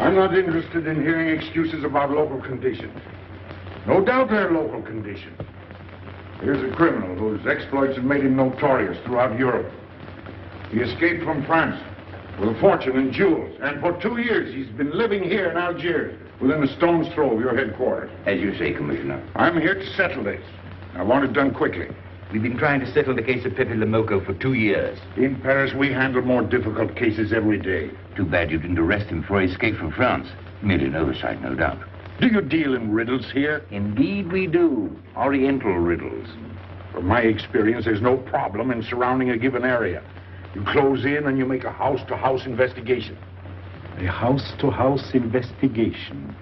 I'm not interested in hearing excuses about local conditions. No doubt they're local conditions. Here's a criminal whose exploits have made him notorious throughout Europe. He escaped from France with a fortune in jewels, and for 2 years he's been living here in Algiers, within a stone's throw of your headquarters. As you say, Commissioner. I'm here to settle this. I want it done quickly. We've been trying to settle the case of Pepe Le Moko for 2 years. In Paris, we handle more difficult cases every day. Too bad you didn't arrest him before he escaped from France. Merely an oversight, no doubt. Do you deal in riddles here? Indeed we do. Oriental riddles. From my experience, there's no problem in surrounding a given area. You close in and you make a house-to-house investigation. A house-to-house investigation.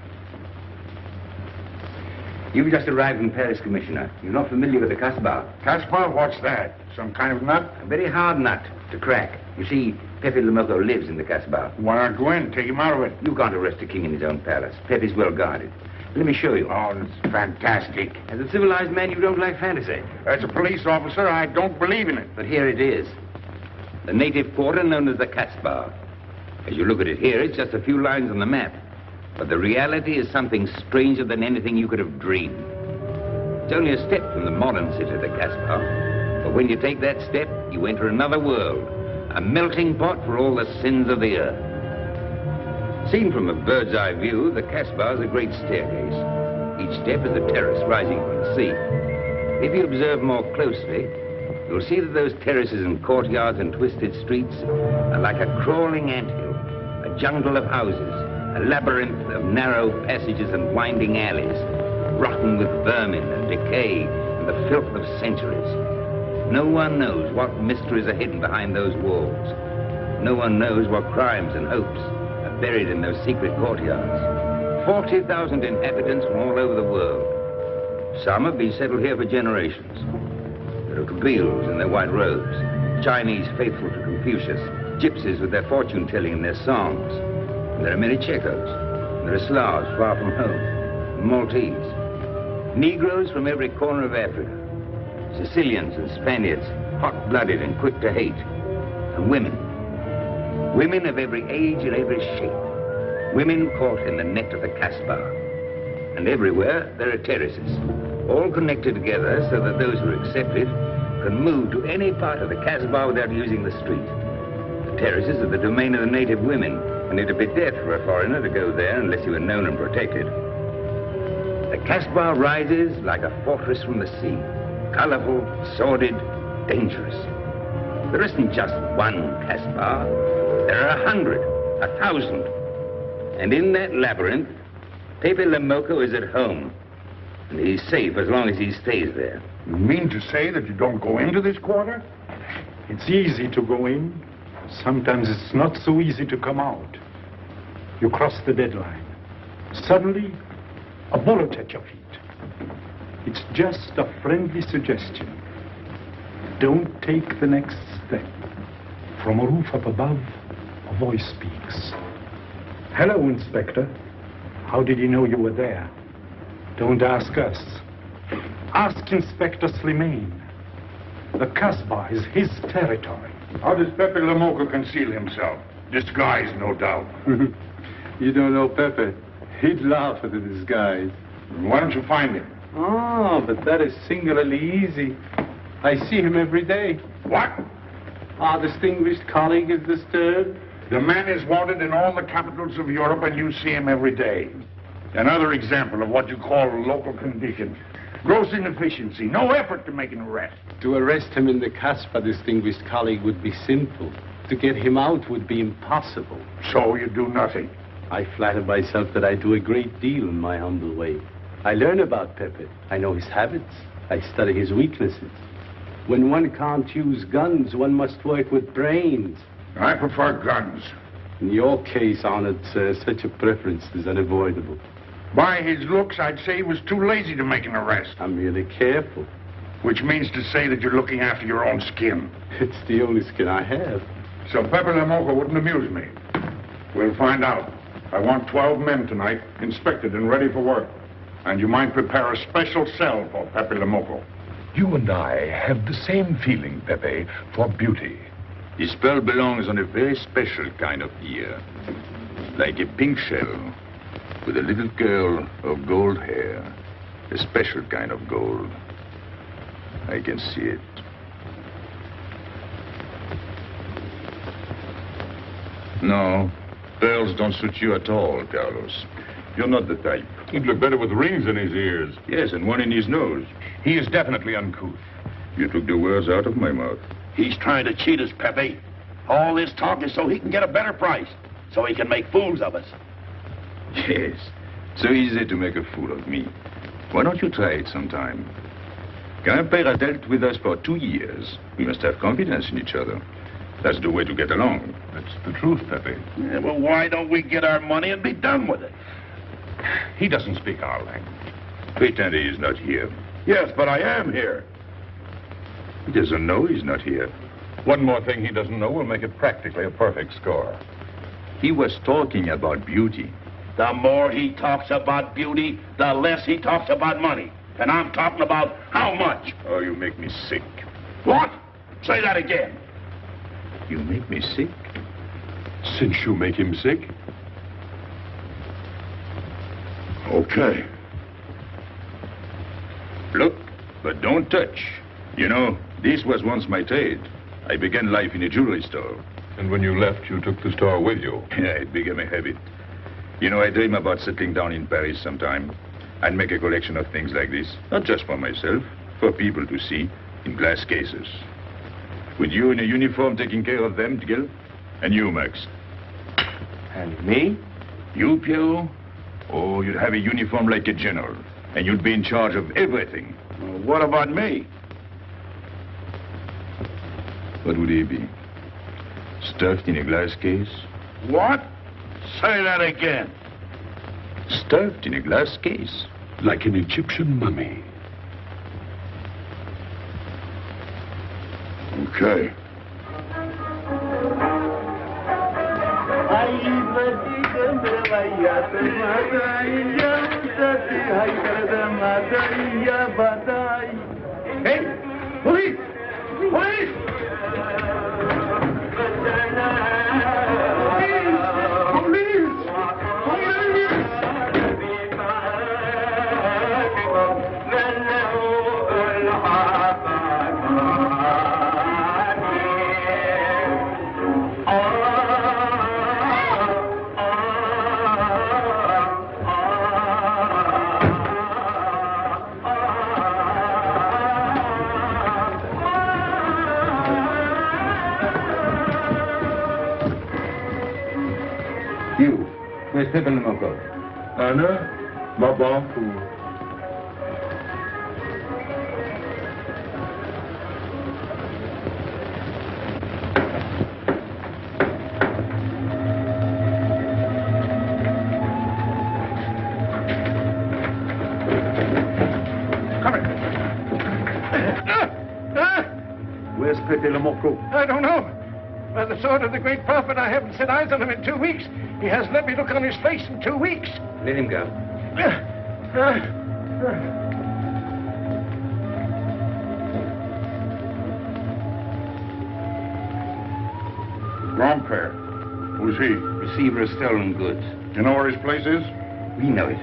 You've just arrived in Paris, Commissioner. You're not familiar with the Casbah. Casbah? What's that? Some kind of nut? A very hard nut to crack. You see, Pepe Le Moko lives in the Casbah. Why not go in? Take him out of it. You can't arrest a king in his own palace. Pepe's well guarded. Let me show you. Oh, that's fantastic. As a civilized man, you don't like fantasy. As a police officer, I don't believe in it. But here it is. The native quarter known as the Casbah. As you look at it here, it's just a few lines on the map. But the reality is something stranger than anything you could have dreamed. It's only a step from the modern city, the Casbah. But when you take that step, you enter another world. A melting pot for all the sins of the earth. Seen from a bird's eye view, the Casbah is a great staircase. Each step is a terrace rising from the sea. If you observe more closely, you'll see that those terraces and courtyards and twisted streets are like a crawling anthill, a jungle of houses, a labyrinth of narrow passages and winding alleys, rotten with vermin and decay and the filth of centuries. No one knows what mysteries are hidden behind those walls. No one knows what crimes and hopes are buried in those secret courtyards. 40,000 inhabitants from all over the world. Some have been settled here for generations. There are Kabyles in their white robes, Chinese faithful to Confucius, gypsies with their fortune-telling and their songs. And there are many Checos. There are Slavs far from home, Maltese. Negroes from every corner of Africa. Sicilians and Spaniards, hot-blooded and quick to hate. And women. Women of every age and every shape. Women caught in the net of the Casbah. And everywhere there are terraces, all connected together so that those who are accepted can move to any part of the Casbah without using the street. The terraces are the domain of the native women, and it'd be death for a foreigner to go there unless he were known and protected. The Casbah rises like a fortress from the sea, colorful, sordid, dangerous. There isn't just one Casbah. There are 100, 1,000. And in that labyrinth, Pepe Le Moko is at home. And he's safe as long as he stays there. You mean to say that you don't go into this quarter? It's easy to go in. Sometimes it's not so easy to come out. You cross the deadline. Suddenly, a bullet at your feet. It's just a friendly suggestion. Don't take the next step. From a roof up above, a voice speaks. Hello, Inspector. How did he know you were there? Don't ask us. Ask Inspector Slimane. The Casbah is his territory. How does Pepe Le Moko conceal himself? Disguise, no doubt. You don't know Pepe. He'd laugh at the disguise. Why don't you find him? Oh, but that is singularly easy. I see him every day. What? Our distinguished colleague is disturbed. The man is wanted in all the capitals of Europe, and you see him every day. Another example of what you call local conditions. Gross inefficiency, no effort to make an arrest. To arrest him in the Casbah, distinguished colleague, would be simple. To get him out would be impossible. So you do nothing? I flatter myself that I do a great deal in my humble way. I learn about Pepe. I know his habits. I study his weaknesses. When one can't use guns, one must work with brains. I prefer guns. In your case, honored sir, such a preference is unavoidable. By his looks, I'd say he was too lazy to make an arrest. I'm merely careful. Which means to say that you're looking after your own skin. It's the only skin I have. So Pepe Le Moko wouldn't amuse me. We'll find out. I want 12 men tonight, inspected and ready for work. And you might prepare a special cell for Pepe Le Moko. You and I have the same feeling, Pepe, for beauty. This pearl belongs on a very special kind of ear. like a pink shell, with a little curl of gold hair. A special kind of gold. I can see it. No, pearls don't suit you at all, Carlos. You're not the type. He'd look better with rings in his ears. Yes, and one in his nose. He is definitely uncouth. You took the words out of my mouth. He's trying to cheat us, Pepe. All this talk is so he can get a better price, so he can make fools of us. Yes, so easy to make a fool of me. Why don't you try it sometime? Grandpère has dealt with us for 2 years. We must have confidence in each other. That's the way to get along. That's the truth, Pepe. Yeah, well, why don't we get our money and be done with it? He doesn't speak our language. Pretend he is not here. Yes, but I am here. He doesn't know he's not here. One more thing he doesn't know will make it practically a perfect score. He was talking about beauty. The more he talks about beauty, the less he talks about money. And I'm talking about how much. Oh, you make me sick. What? Say that again. You make me sick? Since you make him sick? Okay. Look, but don't touch. You know, this was once my trade. I began life in a jewelry store. And when you left, you took the store with you. Yeah, it became a habit. You know, I dream about settling down in Paris sometime. I'd make a collection of things like this. Not just for myself, for people to see, in glass cases. With you in a uniform taking care of them, Gil? And you, Max? And me? You, Pierrot? Oh, you'd have a uniform like a general. And you'd be in charge of everything. Well, what about me? What would he be? Stuffed in a glass case? What? Say that again. Stuffed in a glass case. Like an Egyptian mummy. Okay. Hey! Police! Police! You, where's Pepe Le Moko? Anna, Babaku. Where's Pepe Le Moko? I don't know. By the sword of the great prophet, I haven't set eyes on him in 2 weeks. He hasn't let me look on his face in 2 weeks. Let him go. Grandpère. Who's he? Receiver of stolen goods. You know where his place is? We know it.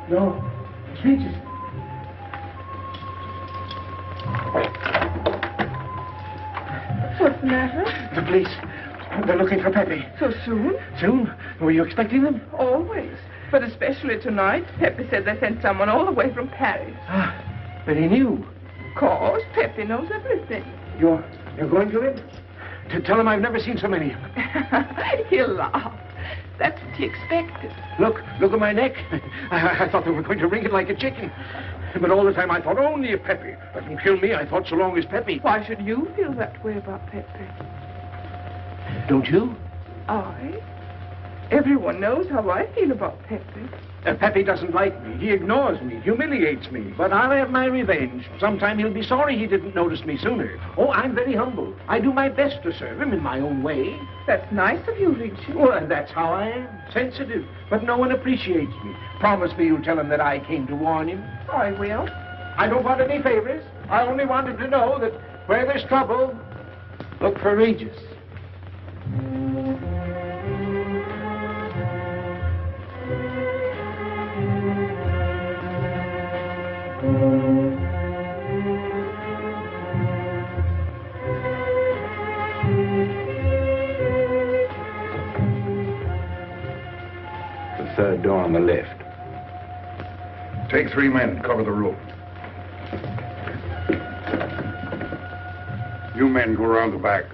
No. Changes. What's the matter? The police. They're looking for Pepe. So soon? Soon? Were you expecting them? Always. But especially tonight. Pepe said they sent someone all the way from Paris. Ah, but he knew. Of course, Pepe knows everything. You're going to him? To tell him I've never seen so many. He'll laugh. That's what he expected. Look at my neck. I thought they were going to wring it like a chicken. But all the time I thought only of Pepe. Let them kill me, I thought so long as Pepe. Why should you feel that way about Pepe? Don't you? I? Everyone knows how I feel about Pepe. Pepe doesn't like me. He ignores me, humiliates me. But I'll have my revenge. Sometime he'll be sorry he didn't notice me sooner. Oh, I'm very humble. I do my best to serve him in my own way. That's nice of you, Richard. Well, and that's how I am. Sensitive. But no one appreciates me. Promise me you'll tell him that I came to warn him. I will. I don't want any favors. I only want him to know that where there's trouble, look for Regis. The third door on the left. Take 3 men, cover the room. You men go around the back.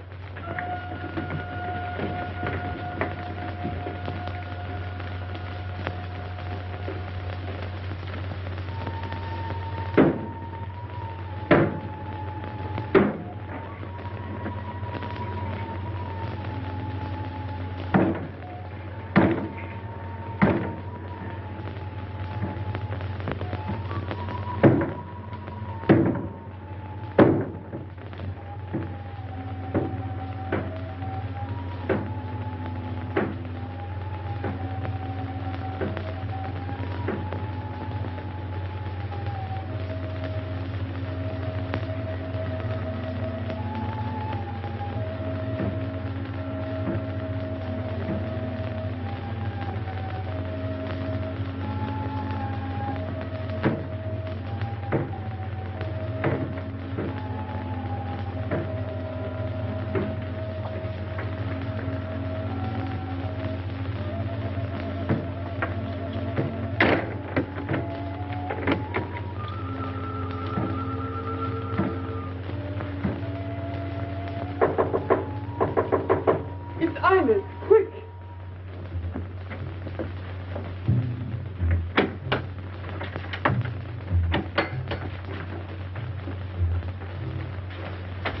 Ines, quick!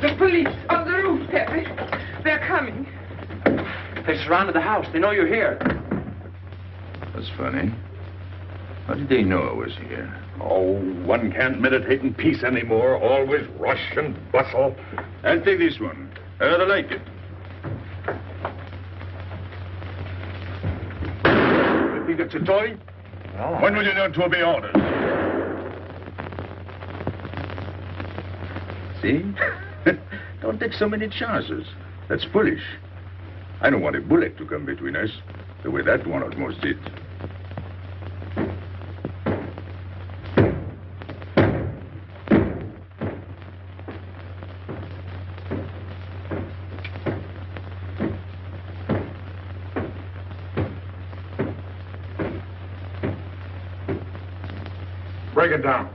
The police on the roof, Pepe. They're coming. They surrounded the house. They know you're here. That's funny. How did they know I was here? Oh, one can't meditate in peace anymore. Always rush and bustle. I'll take this one. I rather like it. You think it's a toy? Oh. When will you learn to obey orders? See? Don't take so many chances. That's foolish. I don't want a bullet to come between us, the way that one almost did. Break it down.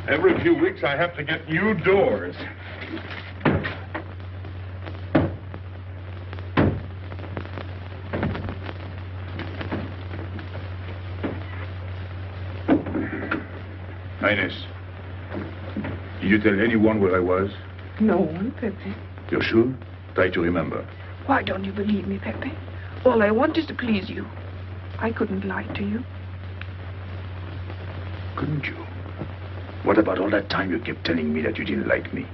Every few weeks I have to get new doors. Ines, did you tell anyone where I was? No one, Pepe. You're sure? Try to remember. Why don't you believe me, Pepe? All I want is to please you. I couldn't lie to you. Couldn't you? What about all that time you kept telling me that you didn't like me?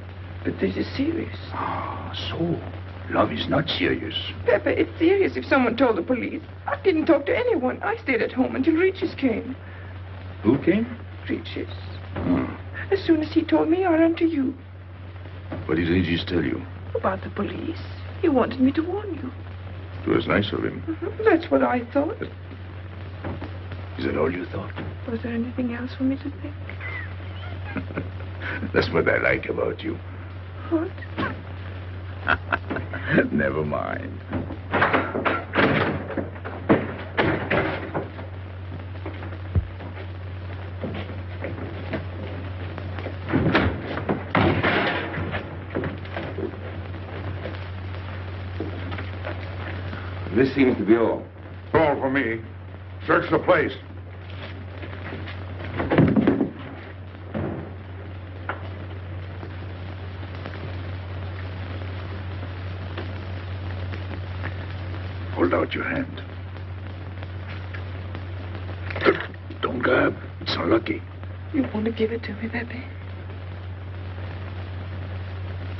But this is serious. Ah, so love is not serious. Pepe, it's serious if someone told the police. I didn't talk to anyone. I stayed at home until Regis came. Who came? Regis. Hmm. As soon as he told me, I ran to you. What did Regis tell you? About the police. He wanted me to warn you. It was nice of him. That's what I thought. Is that all you thought? Was there anything else for me to think? That's what I like about you. What? Never mind. This seems to be all. All for me. Search the place. Hold out your hand. Don't grab. It's unlucky. You want to give it to me, Pepe?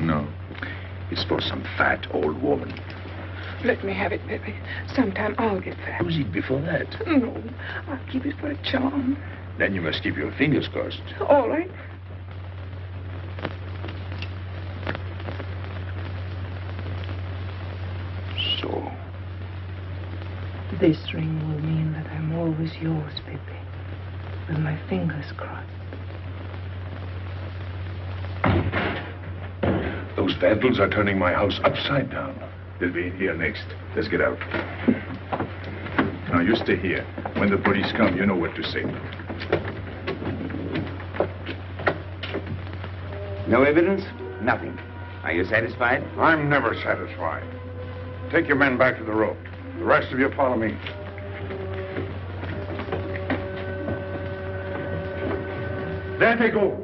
No. It's for some fat old woman. Let me have it, Pepe. Sometime I'll get fat. Use it before that. No, I'll keep it for a charm. Then you must keep your fingers crossed. All right. So. This ring will mean that I'm always yours, Pepe. With my fingers crossed. Those vandals are turning my house upside down. They'll be in here next. Let's get out. Now, you stay here. When the police come, you know what to say. No evidence? Nothing. Are you satisfied? I'm never satisfied. Take your men back to the road. The rest of you follow me. There they go.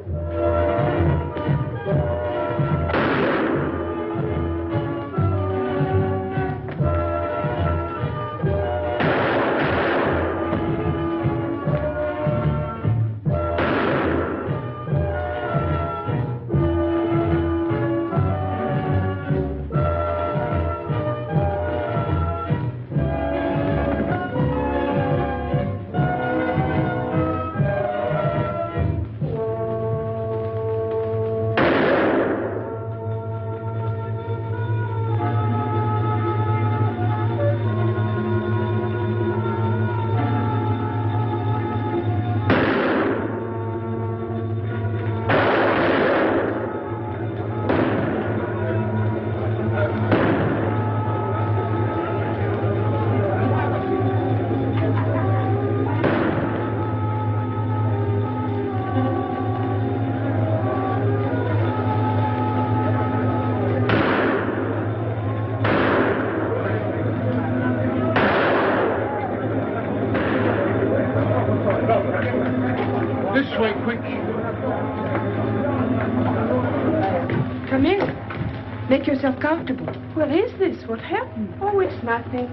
Come in. Make yourself comfortable. What is this? What happened? Oh, it's nothing.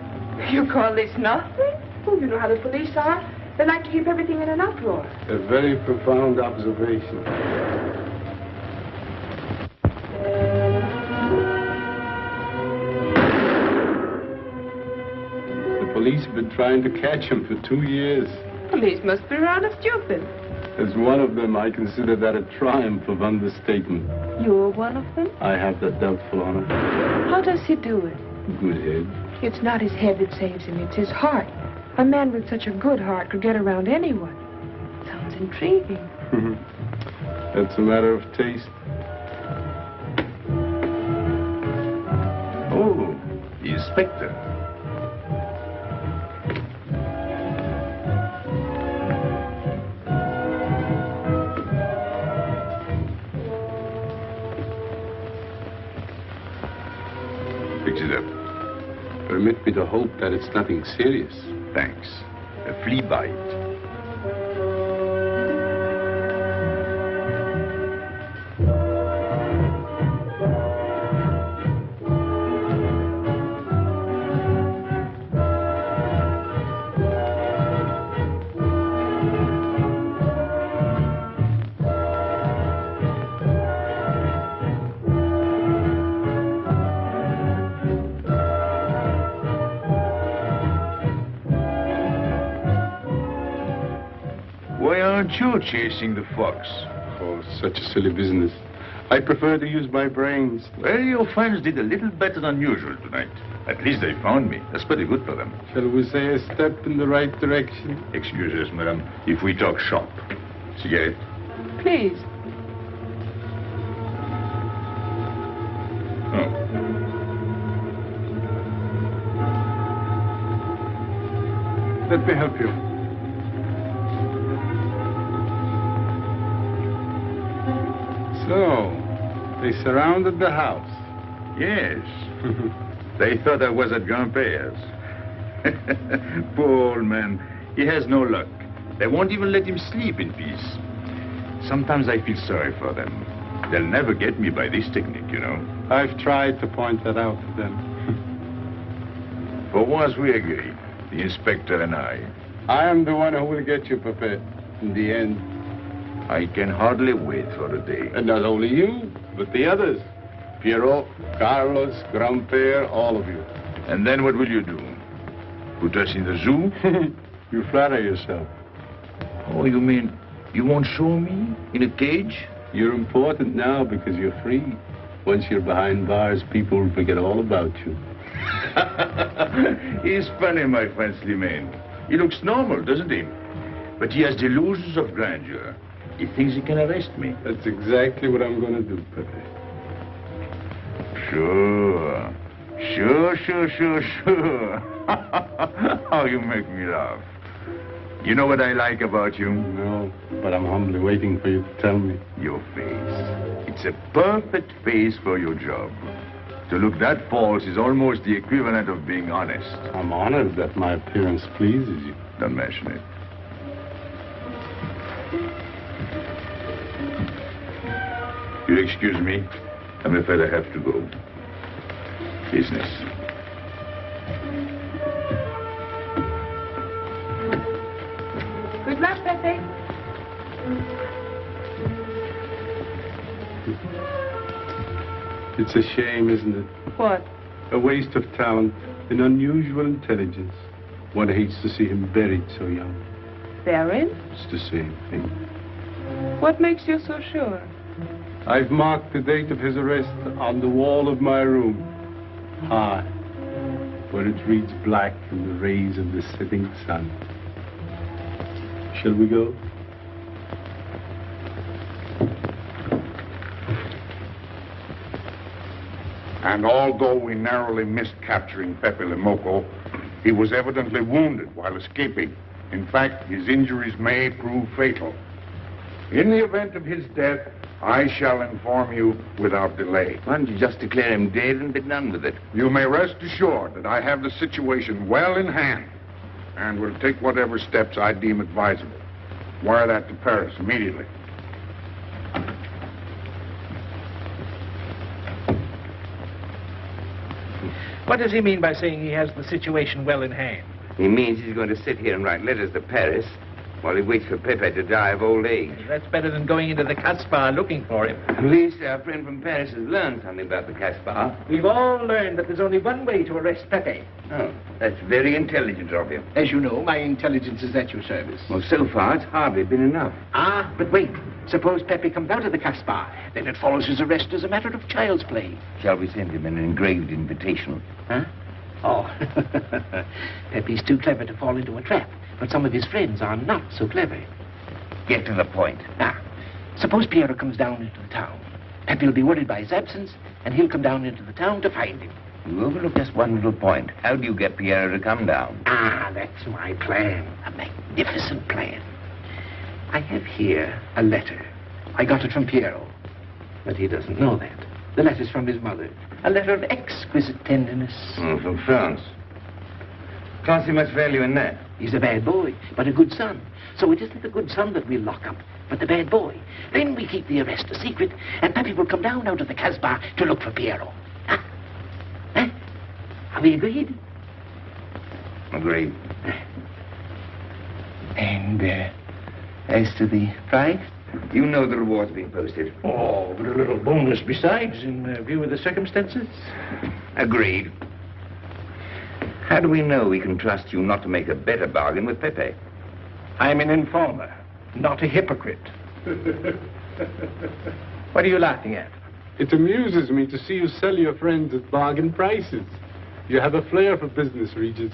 You call this nothing? Oh, you know how the police are. They like to keep everything in an uproar. A very profound observation. The police have been trying to catch him for 2 years. Police must be rather stupid. As one of them, I consider that a triumph of understatement. You're one of them? I have that doubtful honor. How does he do it? Good head. It's not his head that saves him, it's his heart. A man with such a good heart could get around anyone. Sounds intriguing. That's a matter of taste. Oh, the inspector. Fix it up. Permit me to hope that it's nothing serious. Thanks. A flea bite. You're chasing the fox. Oh, such a silly business. I prefer to use my brains. Well, your friends did a little better than usual tonight. At least they found me. That's pretty good for them. Shall we say a step in the right direction? Excuse us, madam, if we talk shop. Cigarette? Please. Oh. Let me help you. So, they surrounded the house. Yes. They thought I was at Grandpère's. Poor old man. He has no luck. They won't even let him sleep in peace. Sometimes I feel sorry for them. They'll never get me by this technique, you know. I've tried to point that out to them. For once we agree, the inspector and I. I am the one who will get you, Pepe, in the end. I can hardly wait for the day. And not only you, but the others. Pierrot, Carlos, Grandpere, all of you. And then what will you do? Put us in the zoo? You flatter yourself. Oh, you mean you won't show me in a cage? You're important now because you're free. Once you're behind bars, people will forget all about you. He's funny, my friend Slimane. He looks normal, doesn't he? But he has delusions of grandeur. He thinks he can arrest me. That's exactly what I'm going to do, Pepe. Sure. Sure. Oh, you make me laugh. You know what I like about you? No, but I'm humbly waiting for you to tell me. Your face. It's a perfect face for your job. To look that false is almost the equivalent of being honest. I'm honored that my appearance pleases you. Don't mention it. You excuse me? I'm afraid I have to go. Business. Good luck, Pepe. It's a shame, isn't it? What? A waste of talent, an unusual intelligence. One hates to see him buried so young. Buried? It's the same thing. What makes you so sure? I've marked the date of his arrest on the wall of my room. High, where it reads black in the rays of the setting sun. Shall we go? And although we narrowly missed capturing Pepe Le Moko, he was evidently wounded while escaping. In fact, his injuries may prove fatal. In the event of his death, I shall inform you without delay. Why don't you just declare him dead and be done with it? You may rest assured that I have the situation well in hand and will take whatever steps I deem advisable. Wire that to Paris immediately. What does he mean by saying he has the situation well in hand? He means he's going to sit here and write letters to Paris while he waits for Pepe to die of old age. That's better than going into the Casbah looking for him. At least our friend from Paris has learned something about the Casbah. We've all learned that there's only one way to arrest Pepe. Oh, that's very intelligent of you. As you know, my intelligence is at your service. Well, so far, it's hardly been enough. Ah, but wait. Suppose Pepe comes out of the Casbah. Then it follows his arrest as a matter of child's play. Shall we send him an engraved invitation? Huh? Oh, Pepe's too clever to fall into a trap. But some of his friends are not so clever. Get to the point. Now, suppose Piero comes down into the town. Pepe will be worried by his absence, and he'll come down into the town to find him. You overlook just one little point. How do you get Piero to come down? Ah, that's my plan. A magnificent plan. I have here a letter. I got it from Piero. But he doesn't know that. The letter's from his mother. A letter of exquisite tenderness. From France. Can't see much value in that. He's a bad boy, but a good son. So it isn't the good son that we'll lock up, but the bad boy. Then we keep the arrest a secret, and Pepe will come down out of the Casbah to look for Piero. Huh? Huh? Are we agreed? Agreed. And, as to the prize? You know the reward's being posted. Oh, but a little bonus besides, in view of the circumstances. Agreed. How do we know we can trust you not to make a better bargain with Pepe? I'm an informer, not a hypocrite. What are you laughing at? It amuses me to see you sell your friends at bargain prices. You have a flair for business, Regis.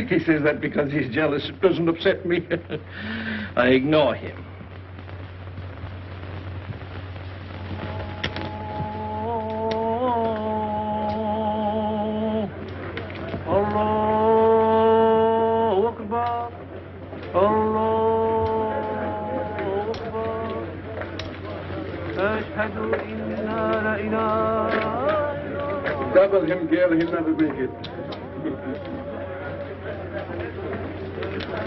He says that because he's jealous. It doesn't upset me. I ignore him. Double him, girl, he'll never make it.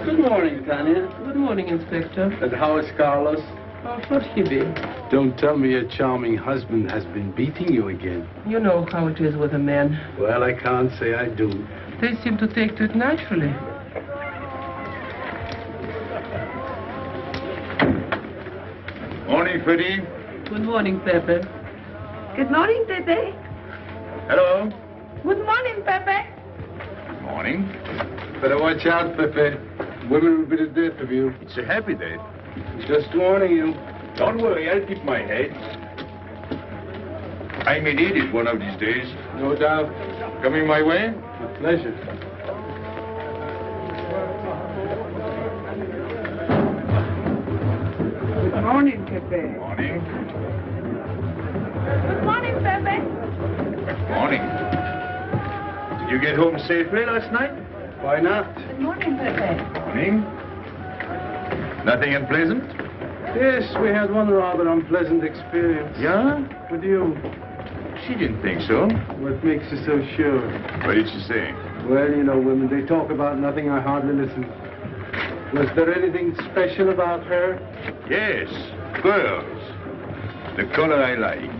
Good morning, Tanya. Good morning, Inspector. And how is Carlos? Oh, forgive. Don't tell me your charming husband has been beating you again. You know how it is with a man. Well, I can't say I do. They seem to take to it naturally. Morning, Freddie. Good morning, Pepe. Good morning, Pepe. Hello. Good morning, Pepe. Morning. Better watch out, Pepe. Women will be the death of you. It's a happy day. Just warning you. Don't worry, I'll keep my head. I may need it one of these days. No doubt. Coming my way? With pleasure. Good morning, Pepe. Morning. Good morning, Pepe. Morning. Did you get home safely last night? Why not? Good morning, Pepe. Morning. Nothing unpleasant? Yes, we had one rather unpleasant experience. Yeah? With you. She didn't think so. What makes you so sure? What did she say? Well, you know, women, they talk about nothing. I hardly listen. Was there anything special about her? Yes, pearls. The color I like.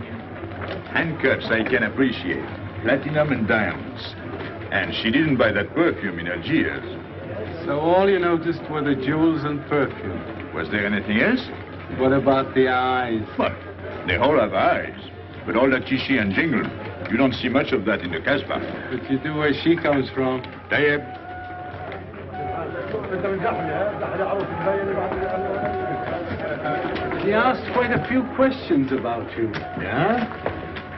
Handcuffs I can appreciate. Platinum and diamonds. And she didn't buy that perfume in Algiers. So all you noticed were the jewels and perfume. Was there anything else? What about the eyes? What? They all have eyes. But all that chichi and jingle, you don't see much of that in the Casbah. But you do where she comes from. Tayyib. She asked quite a few questions about you. Yeah?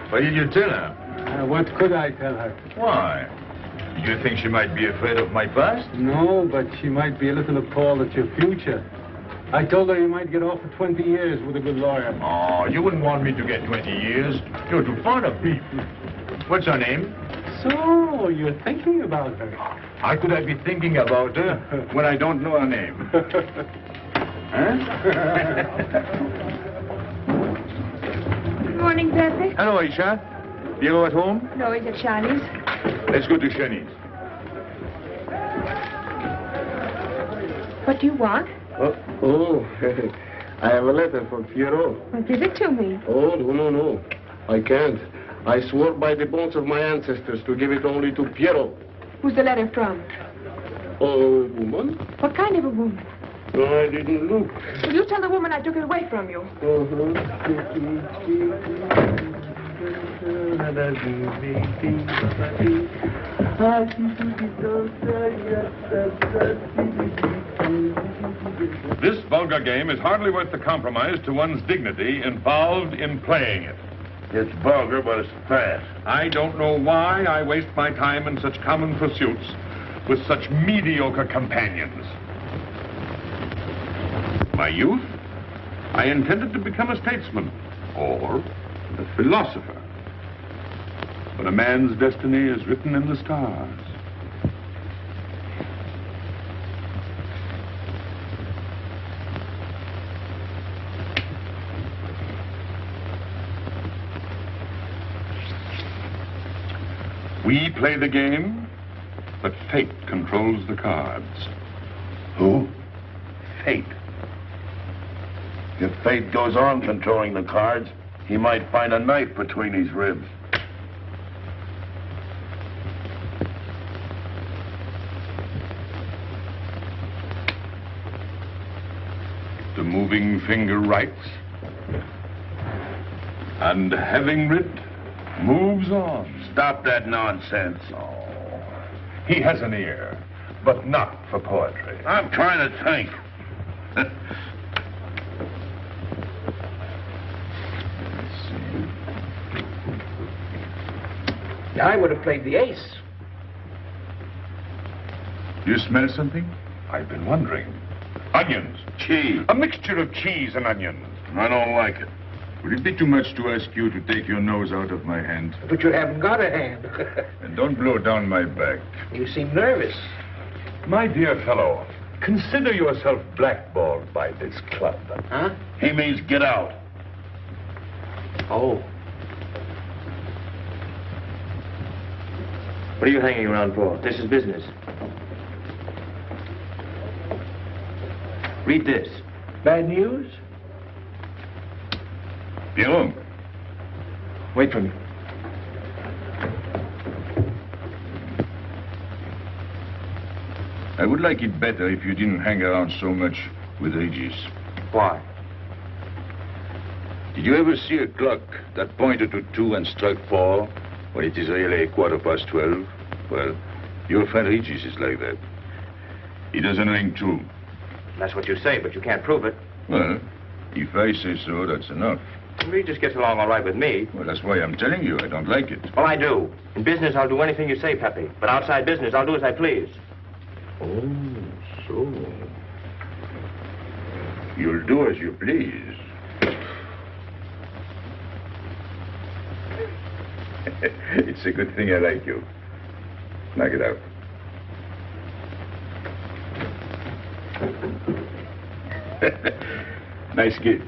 What did you tell her? What could I tell her? Why? Did you think she might be afraid of my past? No, but she might be a little appalled at your future. I told her you might get off for 20 years with a good lawyer. Oh, you wouldn't want me to get 20 years. You're too fond of people. What's her name? So, you're thinking about her. How could I be thinking about her when I don't know her name? Huh? Good morning, Pepe. Hello, Aisha. Piero at home? No, he's at Shani's. Let's go to Shani's. What do you want? Oh, I have a letter for Piero. Well, give it to me. Oh, no. I can't. I swore by the bones of my ancestors to give it only to Piero. Who's the letter from? Oh, woman? What kind of a woman? No, I didn't look. Will you tell the woman I took it away from you? This vulgar game is hardly worth the compromise to one's dignity involved in playing it. It's vulgar, but it's fast. I don't know why I waste my time in such common pursuits with such mediocre companions. My youth, I intended to become a statesman or a philosopher. But a man's destiny is written in the stars. We play the game, but fate controls the cards. Who? Fate. If fate goes on controlling the cards, he might find a knife between his ribs. The moving finger writes, and having writ, moves on. Stop that nonsense. Oh, he has an ear, but not for poetry. I'm trying to think. I would have played the ace. Do you smell something? I've been wondering. Onions. Cheese. A mixture of cheese and onions. I don't like it. Would it be too much to ask you to take your nose out of my hand? But you haven't got a hand. And don't blow down my back. You seem nervous. My dear fellow, consider yourself blackballed by this club. Huh? He means get out. Oh. What are you hanging around for? This is business. Read this. Bad news? Pierrot. Wait for me. I would like it better if you didn't hang around so much with Regis. Why? Did you ever see a clock that pointed to 2 and struck 4 when it is really 12:15? Well, your friend Regis is like that. He doesn't link 2. That's what you say, but you can't prove it. Well, if I say so, that's enough. Regis gets along all right with me. Well, that's why I'm telling you. I don't like it. Well, I do. In business, I'll do anything you say, Pepe. But outside business, I'll do as I please. Oh, so. You'll do as you please. It's a good thing I like you. Knock it out. Nice kid.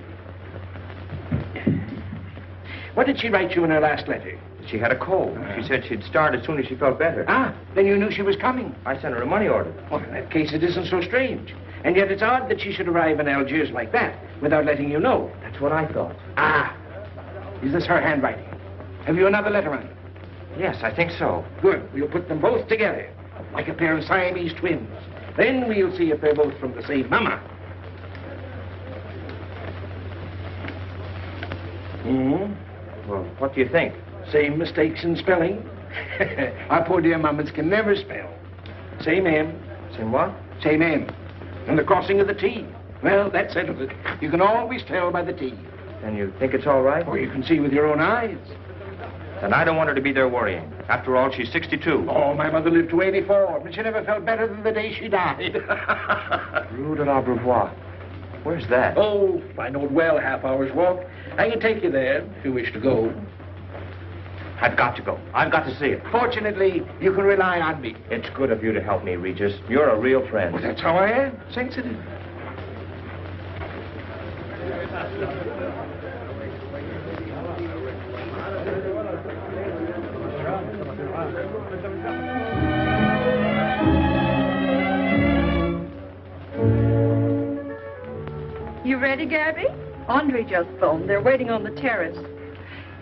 What did she write you in her last letter? She had a cold. She said she'd start as soon as she felt better. Ah, then you knew she was coming. I sent her a money order. Well, in that case, it isn't so strange. And yet it's odd that she should arrive in Algiers like that, without letting you know. That's what I thought. Ah, is this her handwriting? Have you another letter on it? Yes, I think so. Good. We'll put them both together, like a pair of Siamese twins. Then we'll see if they're both from the same mama. Well, what do you think? Same mistakes in spelling. Our poor dear mamas can never spell. Same M. Same what? Same M. And the crossing of the T. Well, that settles it. You can always tell by the T. And you think it's all right? Or you can see with your own eyes. And I don't want her to be there worrying. After all, she's 62. Oh, my mother lived to 84, but she never felt better than the day she died. Rue de l'Abreuvoir. Where's that? Oh, I know it well, half hour's walk. I can take you there if you wish to go. I've got to go. I've got to see it. Fortunately, you can rely on me. It's good of you to help me, Regis. You're a real friend. Well, that's how I am. Sensitive. You ready, Gaby? Andre just phoned. They're waiting on the terrace.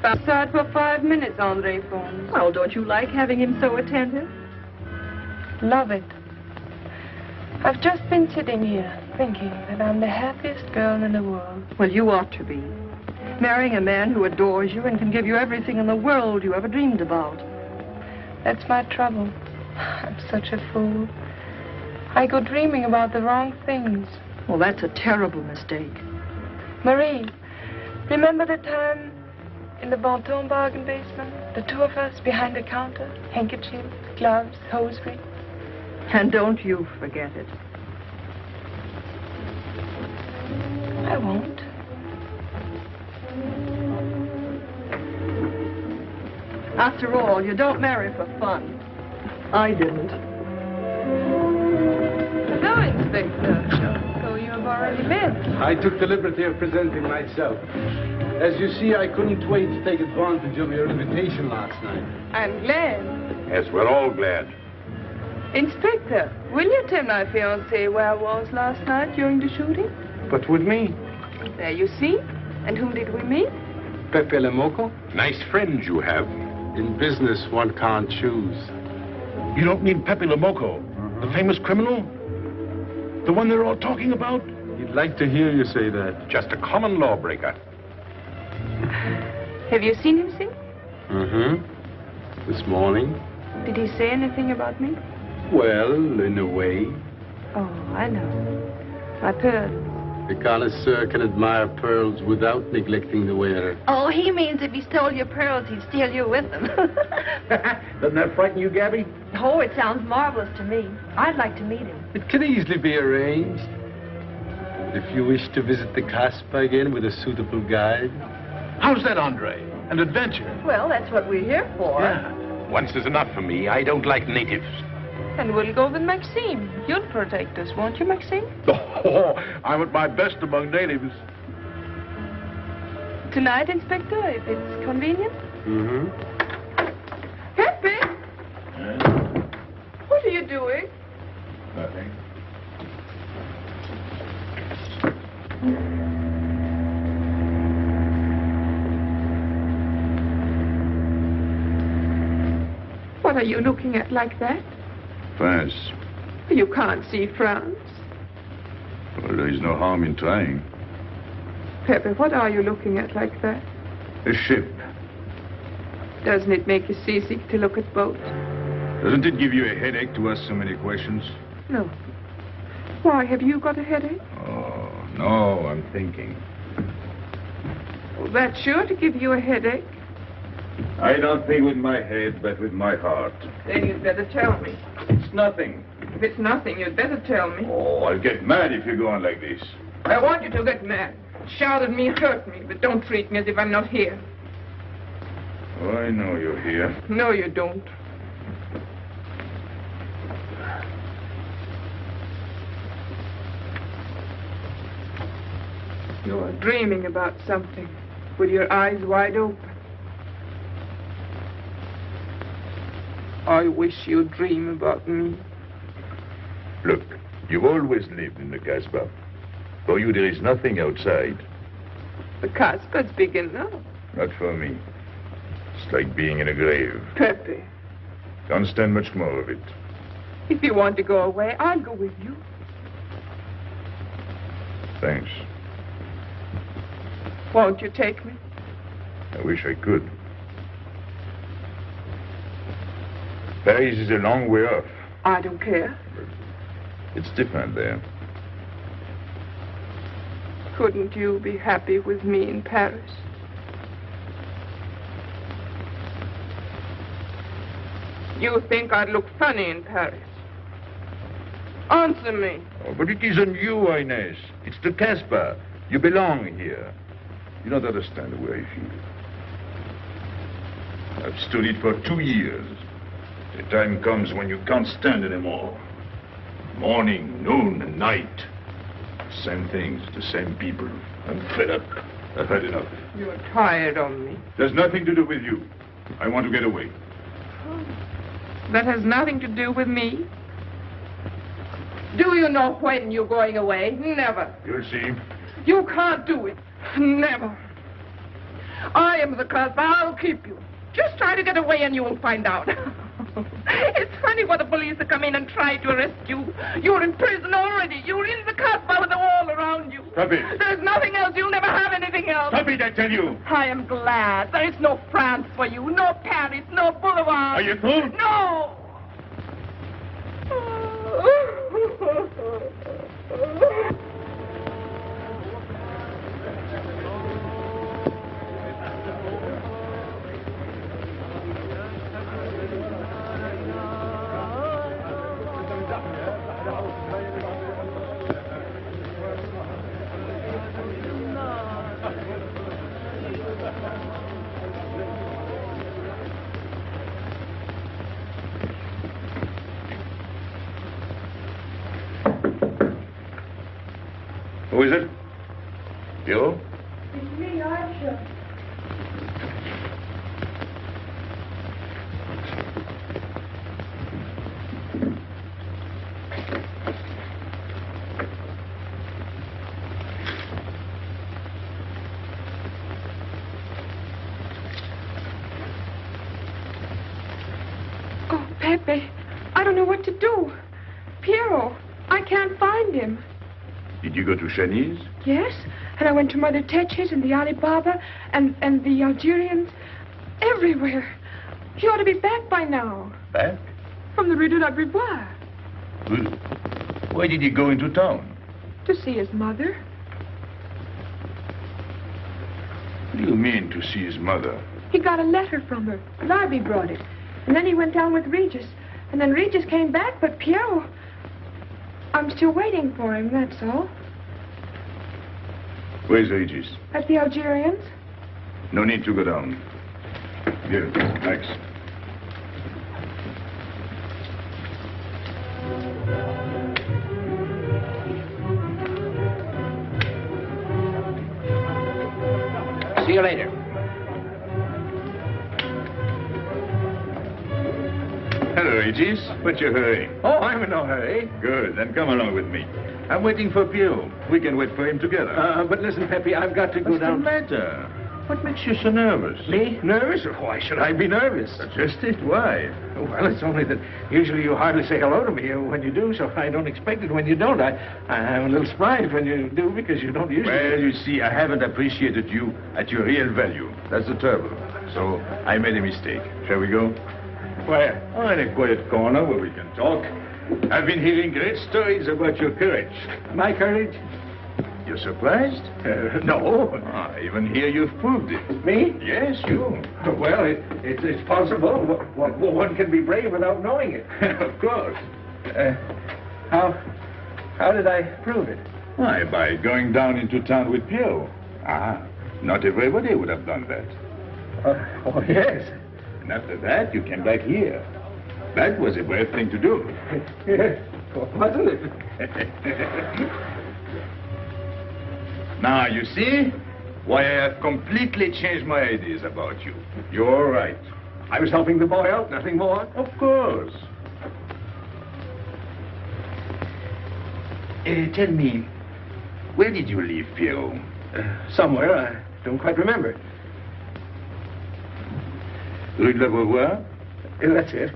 Outside for 5 minutes, Andre phones. Oh, don't you like having him so attentive? Love it. I've just been sitting here thinking that I'm the happiest girl in the world. Well, you ought to be. Marrying a man who adores you and can give you everything in the world you ever dreamed about. That's my trouble. I'm such a fool. I go dreaming about the wrong things. Well, that's a terrible mistake. Marie, remember the time in the Bonton bargain basement? The 2 of us behind the counter, handkerchiefs, gloves, hosiery. And don't you forget it. I won't. After all, you don't marry for fun. I didn't. So, Inspector. So you have already been. I took the liberty of presenting myself. As you see, I couldn't wait to take advantage of your invitation last night. I'm glad. Yes, we're all glad. Inspector, will you tell my fiancé where I was last night during the shooting? But with me? There you see. And whom did we meet? Pepe Le Moko? Nice friends you have. In business, one can't choose. You don't mean Pepe Le Moko, the famous criminal? The one they're all talking about? He'd like to hear you say that. Just a common lawbreaker. Have you seen him since? Mm-hmm. This morning. Did he say anything about me? Well, in a way. Oh, I know. My pearl. The connoisseur can admire pearls without neglecting the wearer. Oh, he means if he stole your pearls, he'd steal you with them. Doesn't that frighten you, Gaby? Oh, it sounds marvelous to me. I'd like to meet him. It can easily be arranged. If you wish to visit the Casbah again with a suitable guide. How's that, Andre? An adventure? Well, that's what we're here for. Yeah. Once is enough for me. I don't like natives. And we'll go with Maxime. You'll protect us, won't you, Maxime? Oh, I'm at my best among natives. Tonight, Inspector, if it's convenient. Mm-hmm. Pepe! What are you doing? Nothing. What are you looking at like that? France. You can't see France. Well, there is no harm in trying. Pepe, what are you looking at like that? A ship. Doesn't it make you seasick to look at boats? Doesn't it give you a headache to ask so many questions? No. Why, have you got a headache? Oh, no, I'm thinking. Well, that's sure to give you a headache. I don't think with my head, but with my heart. Then you'd better tell me. It's nothing. If it's nothing, you'd better tell me. Oh, I'll get mad if you go on like this. I want you to get mad. Shout at me, hurt me, but don't treat me as if I'm not here. Oh, I know you're here. No, you don't. You're dreaming about something with your eyes wide open. I wish you'd dream about me. Look, you've always lived in the Casbah. For you, there is nothing outside. The Casbah's big enough. Not for me. It's like being in a grave. Pepe, Can't stand much more of it. if you want to go away, I'll go with you. Thanks. Won't you take me? I wish I could. Paris is a long way off. I don't care. It's different there. Couldn't you be happy with me in Paris? You think I'd look funny in Paris? Answer me. Oh, but it isn't you, Ines. It's the Casbah. You belong here. You don't understand the way I feel. I've stood it for 2 years. The time comes when you can't stand anymore. Morning, noon, and night. Same things, the same people. I'm fed up. I've had enough. You're tired of me. There's nothing to do with you. I want to get away. That has nothing to do with me. Do you know when you're going away? Never. You'll see. You can't do it. Never. I am the Casbah. I'll keep you. Just try to get away and you'll find out. It's funny for the police to come in and try to arrest you. You're in prison already. You're in the Casbah with the wall around you. Stop it. There's nothing else. You'll never have anything else. Stop it, I tell you. I am glad. There is no France for you. No Paris. No boulevards. Are you through? No. Who is it? You? It's me, Archer. Oh, Pepe, I don't know what to do. Piero, I can't find him. Did you go to Chinese? Yes, and I went to Mother Tetch's and the Alibaba and the Algerians. Everywhere. He ought to be back by now. Back? From the Rue de la Brivoire. Why did he go into town? To see his mother. What do you mean, to see his mother? He got a letter from her. Larby brought it. And then he went down with Regis. And then Regis came back, but Piero... I'm still waiting for him, that's all. Where's Regis? At the Algerians. No need to go down. Here, thanks. See you later. Hello, Regis. What's your hurry? Oh, I'm in no hurry. Good, then come along with me. I'm waiting for Pio. We can wait for him together. But listen, Pepe, I've got to go What's down. the matter? What makes you so nervous? Me? Nervous? Why should I be nervous? Suggest it. Why? Well, it's only that usually you hardly say hello to me when you do, so I don't expect it when you don't. I'm a little surprised when you do because you don't usually. Well, you see, I haven't appreciated you at your real value. That's the trouble. So I made a mistake. Shall we go? Where? Oh, in a quiet corner where we can talk. I've been hearing great stories about your courage. My courage? You're surprised? No. I even hear you've proved it. Me? Yes, you. Well, it's possible. One can be brave without knowing it. Of course. How did I prove it? Why, by going down into town with Pierrot. Not everybody would have done that. Oh, yes. And after that, you came back here. That was a brave thing to do. Yes, wasn't it? Now, you see why I have completely changed my ideas about you. You're right. I was helping the boy out, nothing more. Of course. Tell me, where did you leave Pierrot? Somewhere, I don't quite remember. Rue de la Beauvoir? That's it.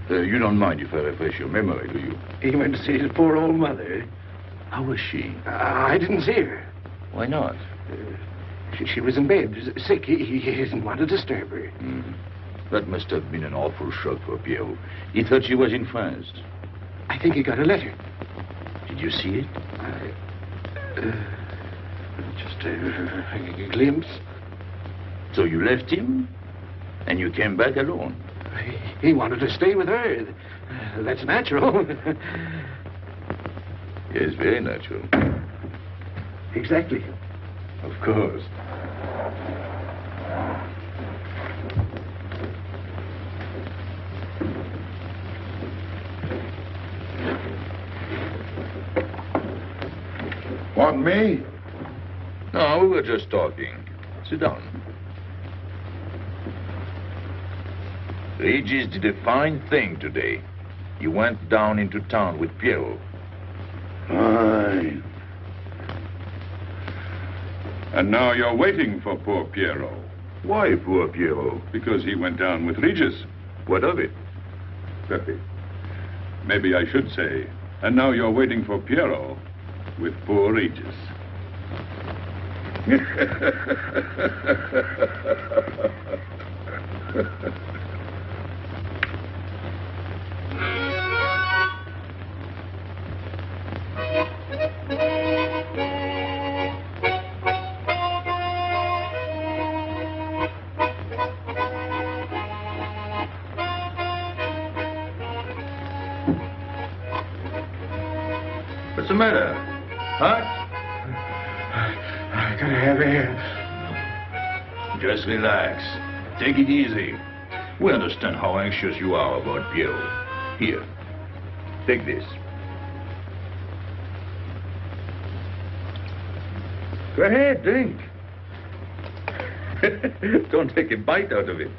You don't mind if I refresh your memory, do you? He went to see his poor old mother. How was she? I didn't see her. Why not? She was in bed, sick. He didn't want to disturb her. That must have been an awful shock for Pierrot. He thought she was in France. I think he got a letter. Did you see it? Just a glimpse. So you left him, and you came back alone? He wanted to stay with her. That's natural. Yes, very natural. Exactly. Of course. Want me? No, we were just talking. Sit down. Regis did a fine thing today. He went down into town with Pierrot. Fine. And now you're waiting for poor Pierrot. Why poor Pierrot? Because he went down with Regis. What of it? Pepe. Maybe I should say, and now you're waiting for Pierrot with poor Regis. What's the matter? Hot? I gotta have air. Just relax. Take it easy. We understand how anxious you are about Pierrot. Here, take this. Go ahead, drink. Don't take a bite out of it.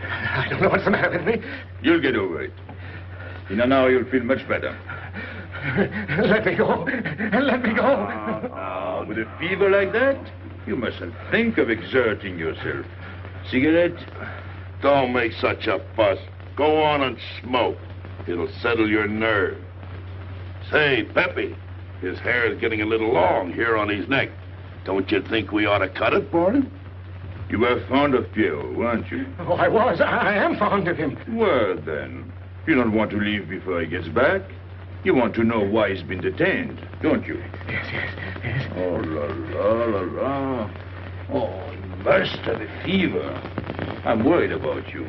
I don't know what's the matter with me. You'll get over it. In an hour, you'll feel much better. Let me go. Let me go. Now, with a fever like that, you mustn't think of exerting yourself. Cigarette? Don't make such a fuss. Go on and smoke. It'll settle your nerve. Say, Pepe, his hair is getting a little long here on his neck. Don't you think we ought to cut it for him? You were fond of Pierrot, weren't you? Oh, I was. I am fond of him. Well, then, you don't want to leave before he gets back. You want to know why he's been detained, don't you? Yes. Oh, la. Oh, he must have a fever. I'm worried about you.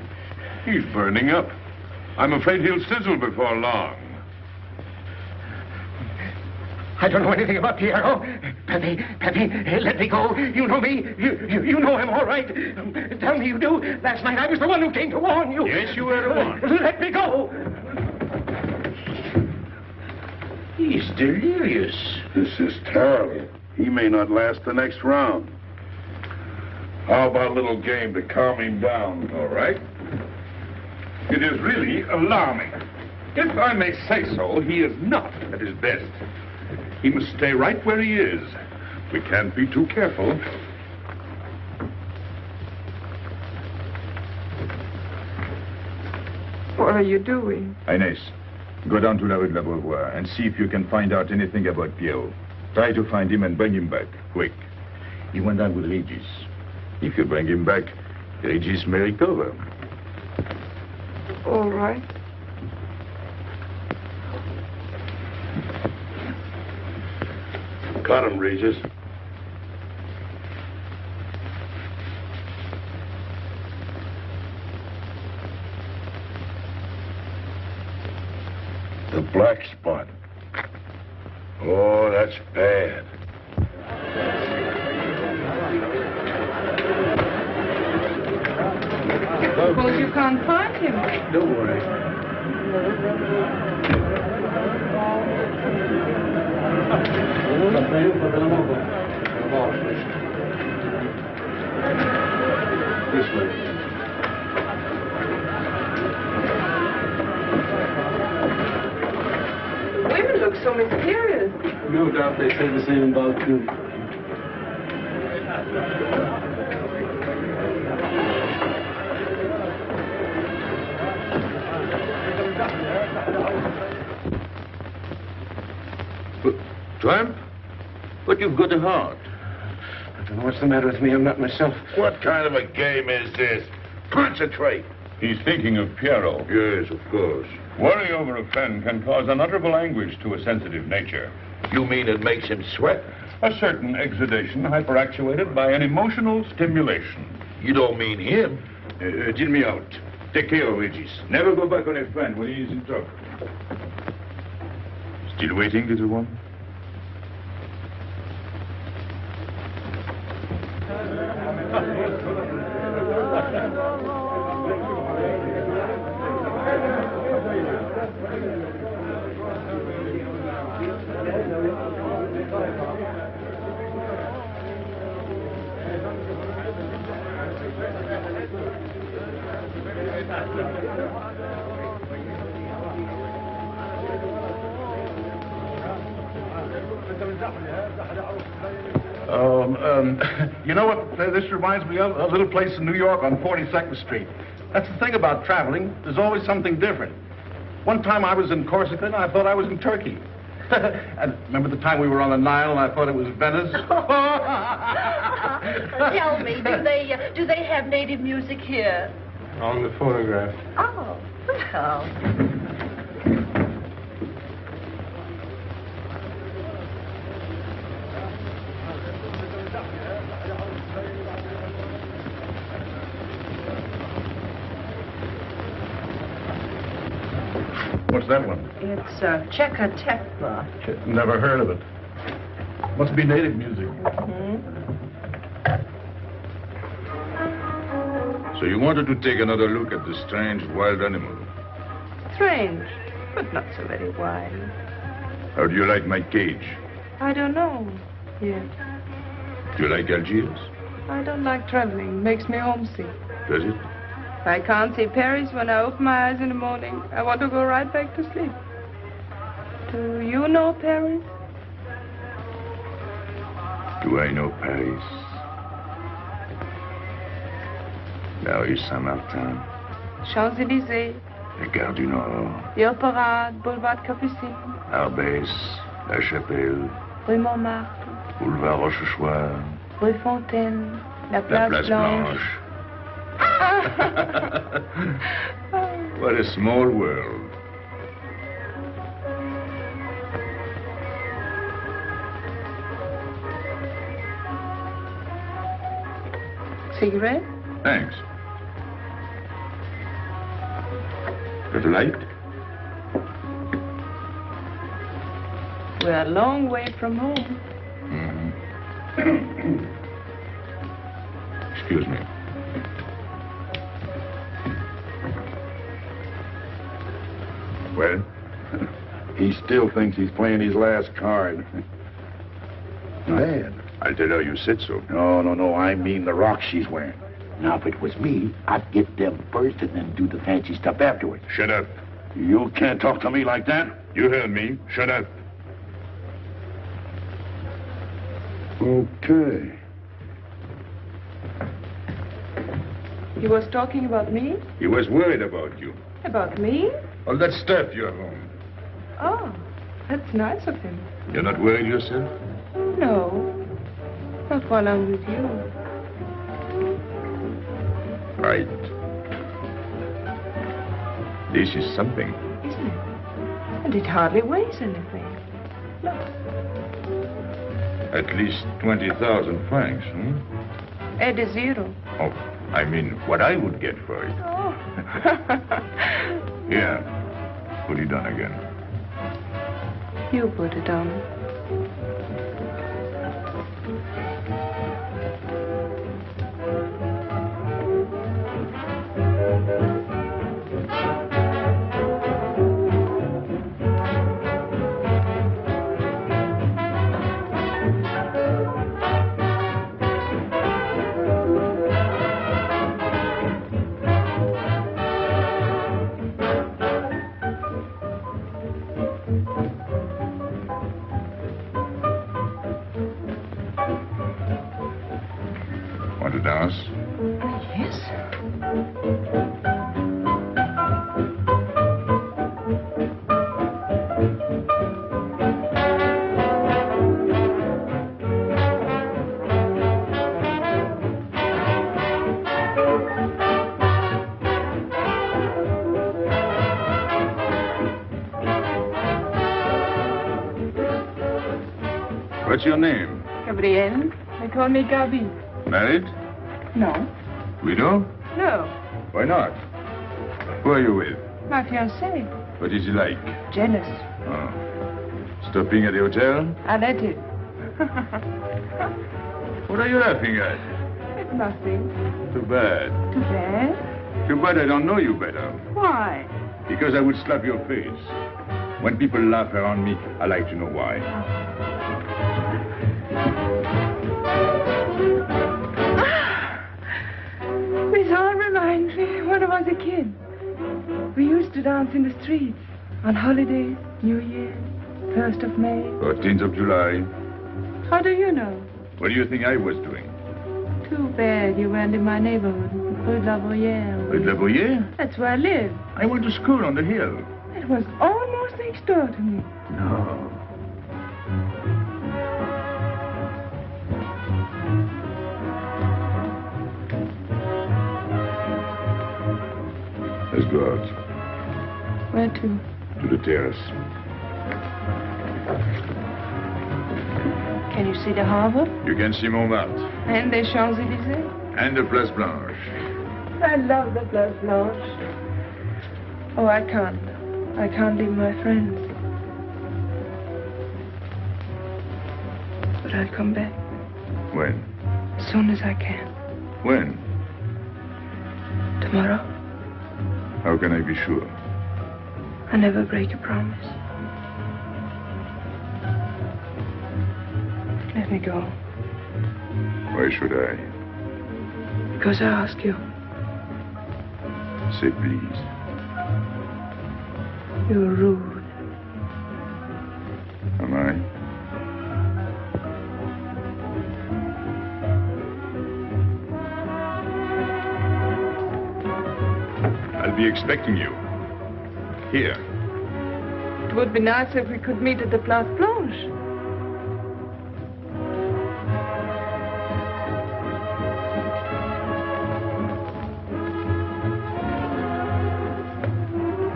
He's burning up. I'm afraid he'll sizzle before long. I don't know anything about Pierrot. Pepe, let me go. You know me. You know him, all right. Tell me you do. Last night I was the one who came to warn you. Yes, you were the one. Let me go. He's delirious. This is terrible. He may not last the next round. How about a little game to calm him down? All right. It is really alarming. If I may say so, he is not at his best. He must stay right where he is. We can't be too careful. are you doing? Ines, go down to la rue de la Beauvoir and see if you can find out anything about Pierrot. Try to find him and bring him back, quick. He went down with Regis. If you bring him back, Regis may recover. All right. Got him, Regis. The black spot. Oh, that's bad. Suppose you can't find him. Don't worry. This way. Women look so mysterious. No doubt they say the same about you. Tramp? But you've got a heart. I don't know what's the matter with me. I'm not myself. What kind of a game is this? Concentrate. He's thinking of Pierrot. Yes, of course. Worry over a friend can cause unutterable anguish to a sensitive nature. You mean it makes him sweat? A certain exudation hyperactuated by an emotional stimulation. You don't mean him? Deal me out. Take care of Regis. Never go back on a friend when he is in trouble. Still waiting, little one? You know what this reminds me of? A little place in New York on 42nd Street. That's the thing about traveling. There's always something different. One time I was in Corsica and I thought I was in Turkey. And remember the time we were on the Nile and I thought it was Venice? Tell me, do they have native music here? On the phonograph. Oh, well. What's that one? It's Cheka Tekla. Never heard of it. Must be native music. So you wanted to take another look at the strange wild animal. Strange, but not so very wild. How do you like my cage? I don't know yet. Do you like Algiers? I don't like traveling. Makes me homesick. Does it? If I can't see Paris when I open my eyes in the morning, I want to go right back to sleep. Do you know Paris? Do I know Paris? La rue Saint-Martin. Champs-Élysées. La Gare du Nord. The Opera, Boulevard Capucine. Arbès. La Chapelle. Rue Montmartre. Boulevard Rochechouart. Rue Fontaine. La La Place, Place Blanche. Blanche. What a small world. Cigarette? Thanks. Got a light? We're a long way from home. Excuse me. Well? He still thinks he's playing his last card. Bad. I'll tell her you said so. No. I mean the rock she's wearing. Now, if it was me, I'd get them first and then do the fancy stuff afterwards. Shut up. You can't talk to me like that. You heard me. Shut up. Okay. He was talking about me? He was worried about you. About me? All that stuff you have on. Oh, that's nice of him. You're not worried yourself? No. Not while I'm with you. Right. This is something. Isn't it? And it hardly weighs anything. Look. At least 20,000 francs, hmm? Add a zero. Oh, I mean, what I would get for it. Oh. Here, put it on again. You put it on. Want to dance? Yes. What's your name? Gabrielle. They call me Gaby. Married? No. Widow? No. Why not? Who are you with? My fiancé. What is he like? Jealous. Oh. Stopping at the hotel? I let him. What are you laughing at? It's nothing. Too bad. Too bad? Too bad I don't know you better. Why? Because I would slap your face. When people laugh around me, I like to know why. This all reminds me when I was a kid. We used to dance in the streets on holidays, New Year, 1st of May. 14th of July. How do you know? What do you think I was doing? Too bad you weren't in my neighborhood, Rue de la Bruyère. Rue de la Bruyère? That's where I live. I went to school on the hill. It was almost next door to me. No. Let's go out. Where to? To the terrace. Can you see the harbor? You can see Montmartre. And the Champs-Élysées? And the Place Blanche. I love the Place Blanche. Oh, I can't. I can't leave my friends. But I'll come back. When? As soon as I can. When? Tomorrow. How can I be sure? I never break a promise. Let me go. Why should I? Because I ask you. Say please. You're rude. Am I? I'll be expecting you. Here. It would be nice if we could meet at the Place Blanche.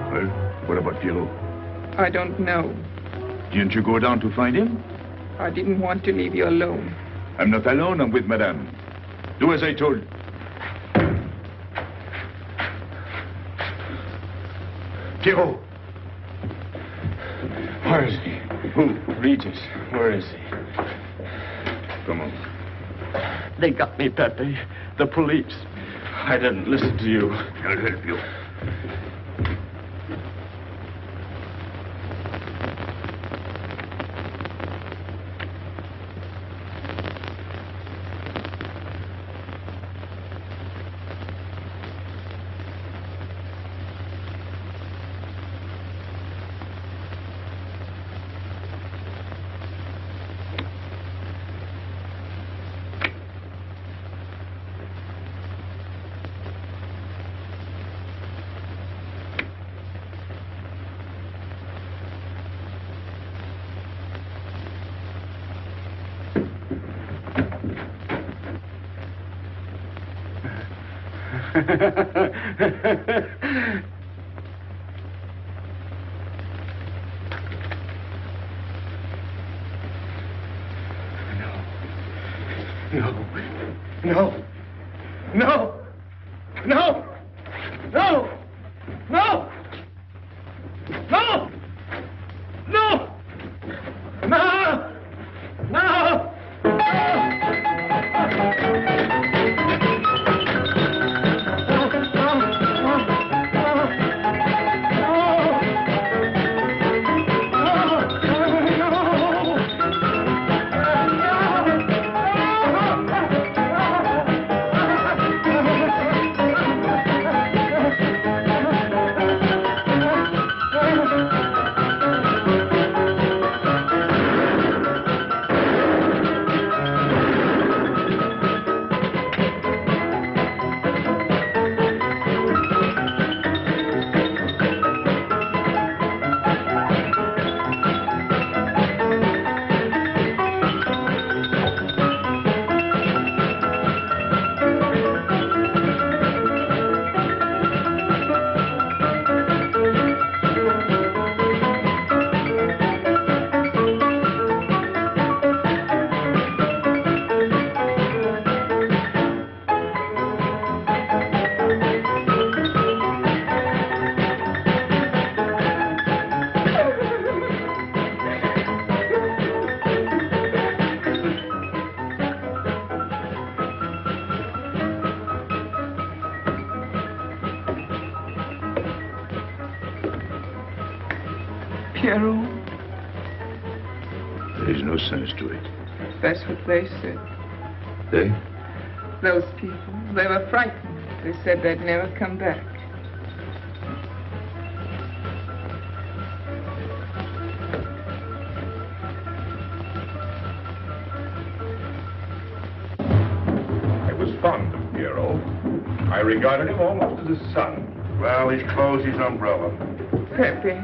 Well, what about Pierrot? I don't know. Didn't you go down to find him? I didn't want to leave you alone. I'm not alone, I'm with Madame. Do as I told. Pierrot! Where is he? Who? Regis. Where is he? Come on. They got me, Pepe. The police. I didn't listen to you. I'll help you. No. No. No. No. No. No. No. No. No. Pierrot, There is no sense to it. that's what they said. They? Those people, they were frightened. They said they'd never come back. I was fond of Pierrot. I regarded him almost as a son. Well, he's closed his umbrella. Pepe,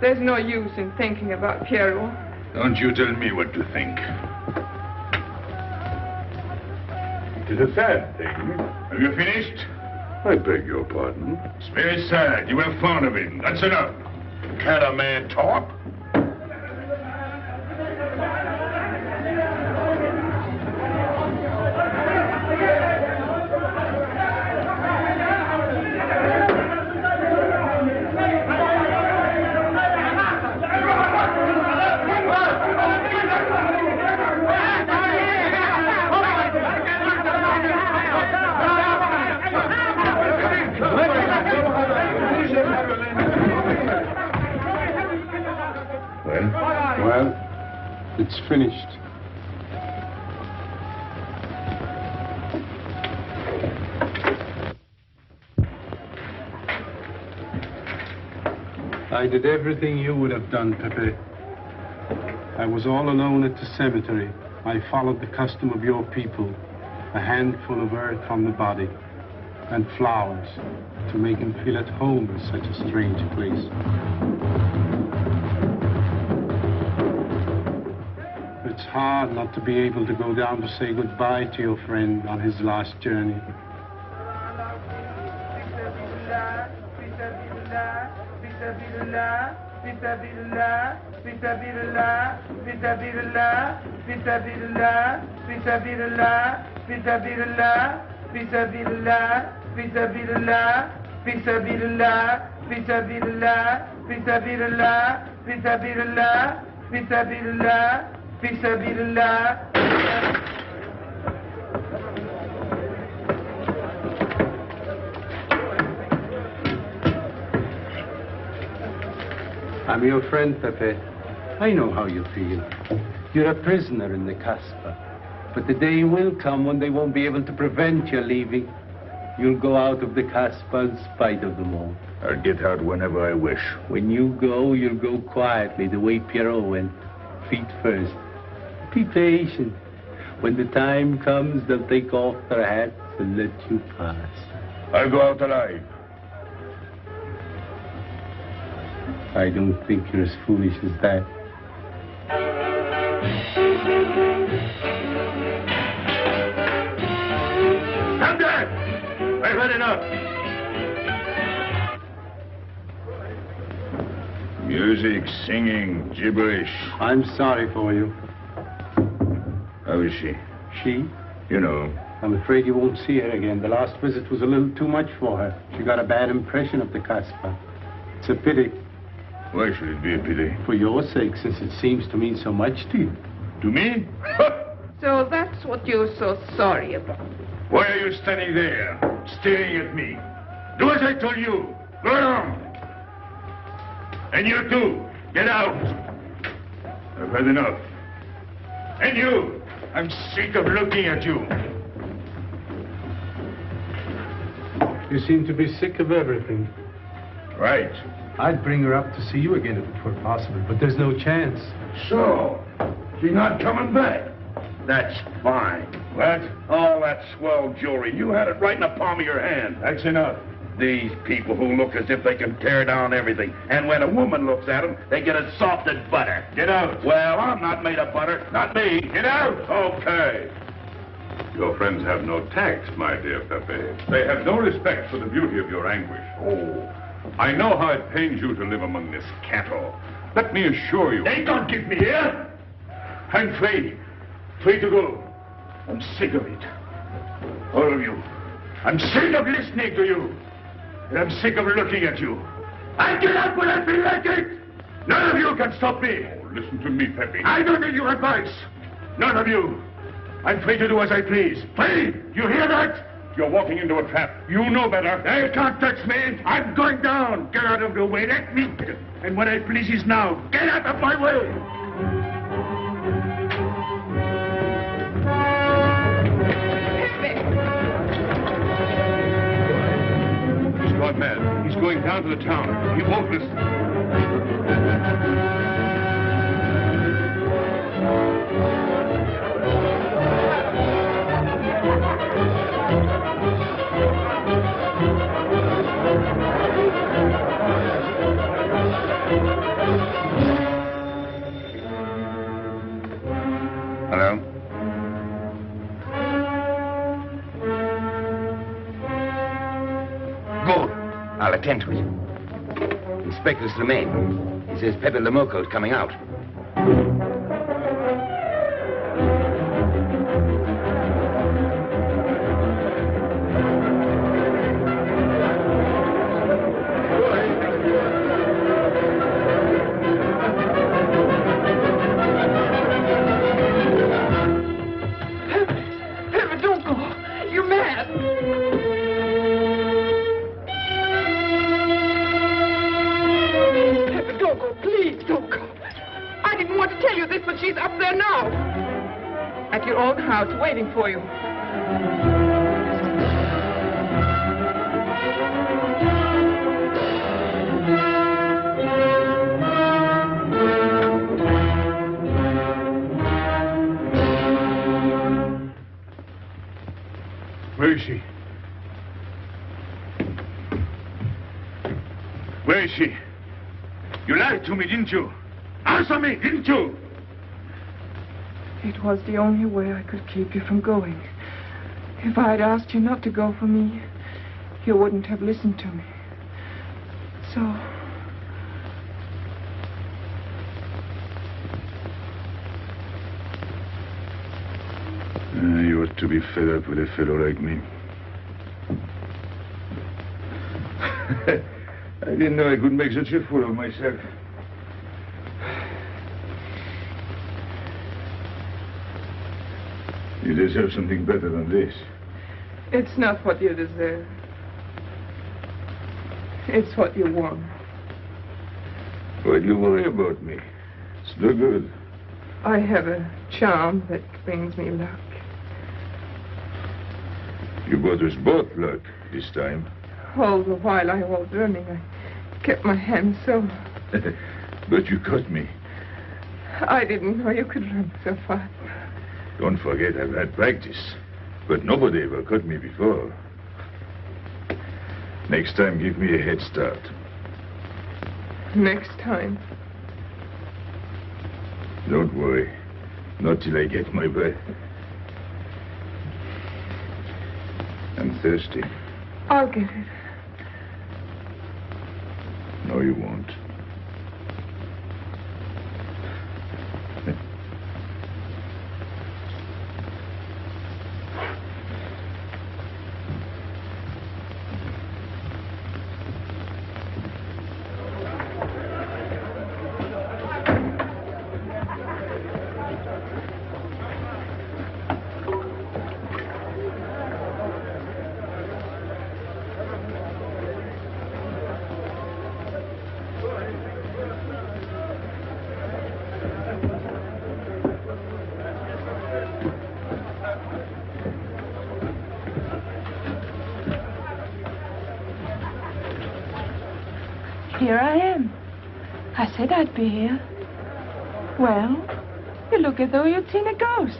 there's no use in thinking about Pierrot. Don't you tell me what to think. It is a sad thing. Have you finished? I beg your pardon. It's very sad. You were fond of him. That's enough. Can't a man talk? Well, it's finished. I did everything you would have done, Pepe. I was all alone at the cemetery. I followed the custom of your people, a handful of earth on the body, and flowers to make him feel at home in such a strange place. It's hard not to be able to go down to say goodbye to your friend on his last journey. I'm your friend, Pepe. I know how you feel. You're a prisoner in the Casbah. But the day will come when they won't be able to prevent your leaving. You'll go out of the Casbah in spite of them all. I'll get out whenever I wish. When you go, you'll go quietly, the way Pierrot went. Feet first. Be patient. When the time comes, they'll take off their hats and let you pass. I'll go out alive. I don't think you're as foolish as that. Stop that! I've had enough. Music, singing, gibberish. I'm sorry for you. How is she? She? You know. I'm afraid you won't see her again. The last visit was a little too much for her. She got a bad impression of the Casbah. It's a pity. Why should it be a pity? For your sake, since it seems to mean so much to you. To me? So that's what you're so sorry about. Why are you standing there, staring at me? Do as I told you. Go on. And you too, get out. I've had enough. And you, I'm sick of looking at you. You seem to be sick of everything. Right. I'd bring her up to see you again if it were possible, but there's no chance. So, she's not coming back. That's fine. What? All that swell jewelry, you had it right in the palm of your hand. That's enough. These people who look as if they can tear down everything. And when a woman looks at them, they get as soft as butter. Get out. Well, I'm not made of butter. Not me. Get out. Okay. Your friends have no tact, my dear Pepe. They have no respect for the beauty of your anguish. Oh, I know how it pains you to live among this cattle. Let me assure you... They don't give me here. I'm free. Free to go. I'm sick of it. All of you. I'm sick of listening to you. And I'm sick of looking at you. I get out when I feel like it. None of you can stop me. Oh, listen to me, Pepe. I don't need your advice. None of you. I'm free to do as I please. Free! You hear that? You're walking into a trap. You know better. They can't touch me. I'm going down. Get out of the way. Let me. And what I please is now. Get out of my way. He's gone mad. He's going down to the town. He won't listen. Hello? Good. I'll attend to it. Inspector Slimane. He says Pepe Le Moko is coming out. Waiting for you. Where is she? Where is she? You lied to me, didn't you? Answer me, didn't you? It was the only way I could keep you from going. If I had asked you not to go for me, you wouldn't have listened to me. So... You ought to be fed up with a fellow like me. I didn't know I could make such a fool of myself. You deserve something better than this. It's not what you deserve. It's what you want. Why do you worry about me? It's no good. I have a charm that brings me luck. You brought us both luck this time. All the while I was running, I kept my hand so... But you caught me. I didn't know you could run so fast. Don't forget, I've had practice. But nobody ever caught me before. Next time, give me a head start. Next time? Don't worry. Not till I get my breath. I'm thirsty. I'll get it. No, you won't. Here I am. I said I'd be here. Well, you look as though you'd seen a ghost.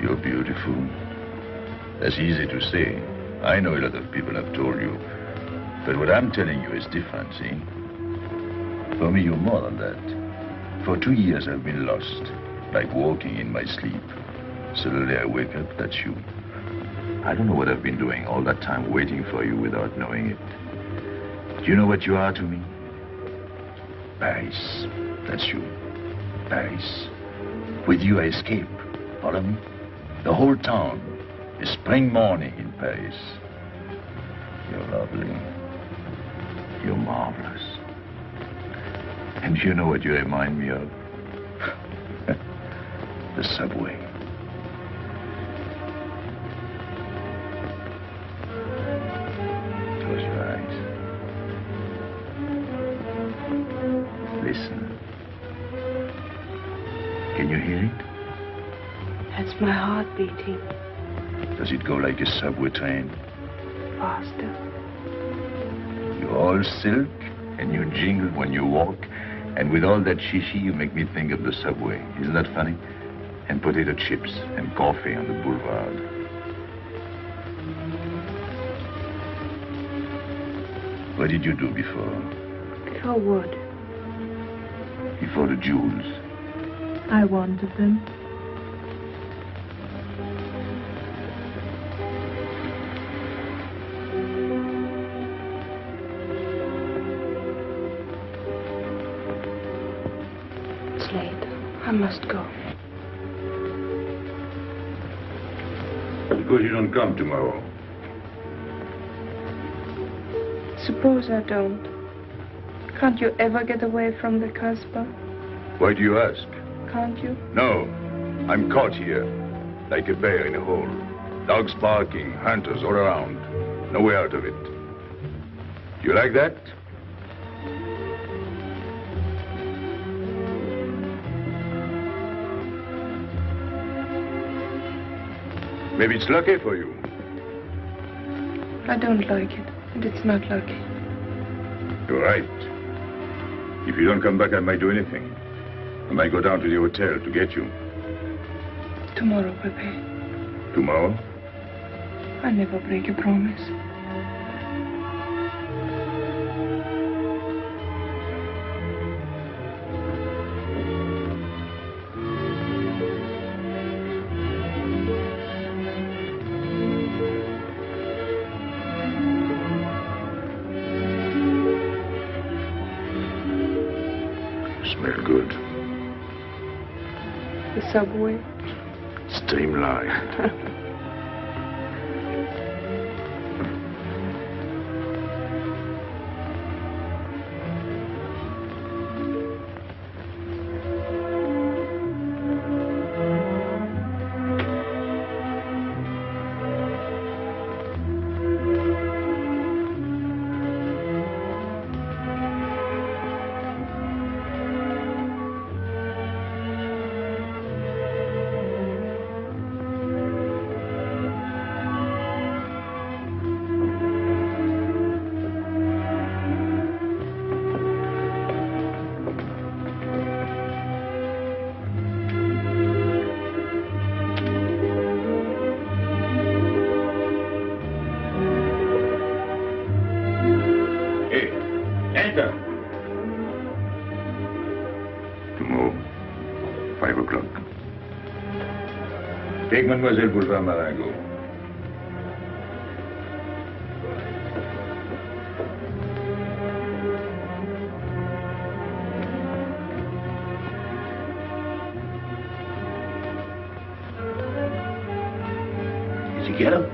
You're beautiful. That's easy to say. I know a lot of people have told you. But what I'm telling you is different, see? For me, you're more than that. For 2 years, I've been lost, like walking in my sleep. Suddenly, I wake up, that's you. I don't know what I've been doing all that time waiting for you without knowing it. Do you know what you are to me? Paris. That's you. Paris. With you, I escape. Follow me? The whole town is spring morning in Paris. You're lovely. You're marvelous. And you know what you remind me of? The subway. Close your eyes. Listen. Can you hear it? That's my heart beating. Does it go like a subway train? Faster. You're all silk, and you jingle when you walk, and with all that shishi, you make me think of the subway. Isn't that funny? And potato chips and coffee on the boulevard. What did you do before? Before what? Before the jewels. I wanted them. It's late. I must go. Suppose you don't come tomorrow. Suppose I don't. Can't you ever get away from the Casbah? Why do you ask? Can't you? No. I'm caught here, like a bear in a hole. Dogs barking, hunters all around. No way out of it. You like that? Maybe it's lucky for you. I don't like it, and it's not lucky. You're right. If you don't come back, I might do anything. I might go down to the hotel to get you. Tomorrow, Pepe. Tomorrow? I never break a promise. Smell good. The subway. Streamlined. Take Mademoiselle Boulevard Marengo. Did you get him?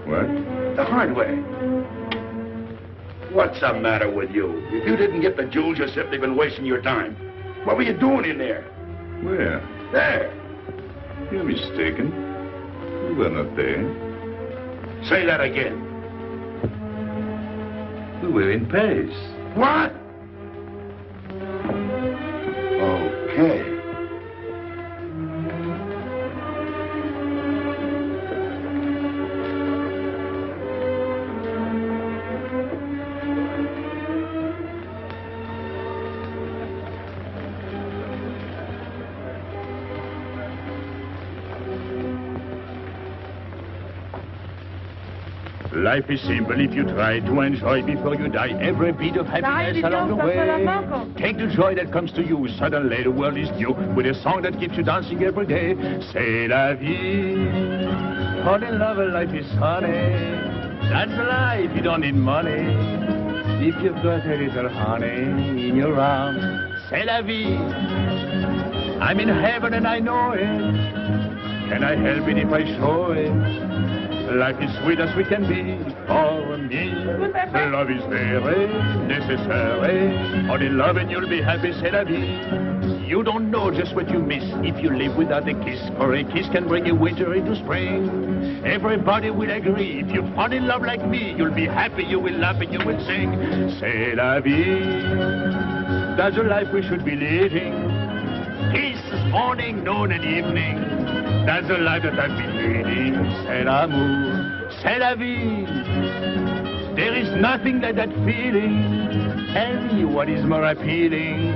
What? The hard way. What's the matter with you? If you didn't get the jewels, you've simply been wasting your time. What were you doing in there? Where? There. You're mistaken. We were not there. Say that again. We were in Paris. What? Okay. Life is simple if you try to enjoy before you die every bit of happiness along the way. Take the joy that comes to you. Suddenly the world is new with a song that keeps you dancing every day. C'est la vie. Fall in love and life is honey. That's life, you don't need money. If you've got a little honey in your arms, c'est la vie. I'm in heaven and I know it. Can I help it if I show it? Life is sweet as we can be for me. Love is very necessary. Fall in love and you'll be happy, c'est la vie. You don't know just what you miss if you live without a kiss. For a kiss can bring a winter into spring. Everybody will agree. If you fall in love like me, you'll be happy, you will laugh and you will sing. C'est la vie. That's the life we should be living. Peace, morning, noon and evening. That's the life that I've been leading. C'est l'amour, c'est la vie. There is nothing like that feeling. Tell me what is more appealing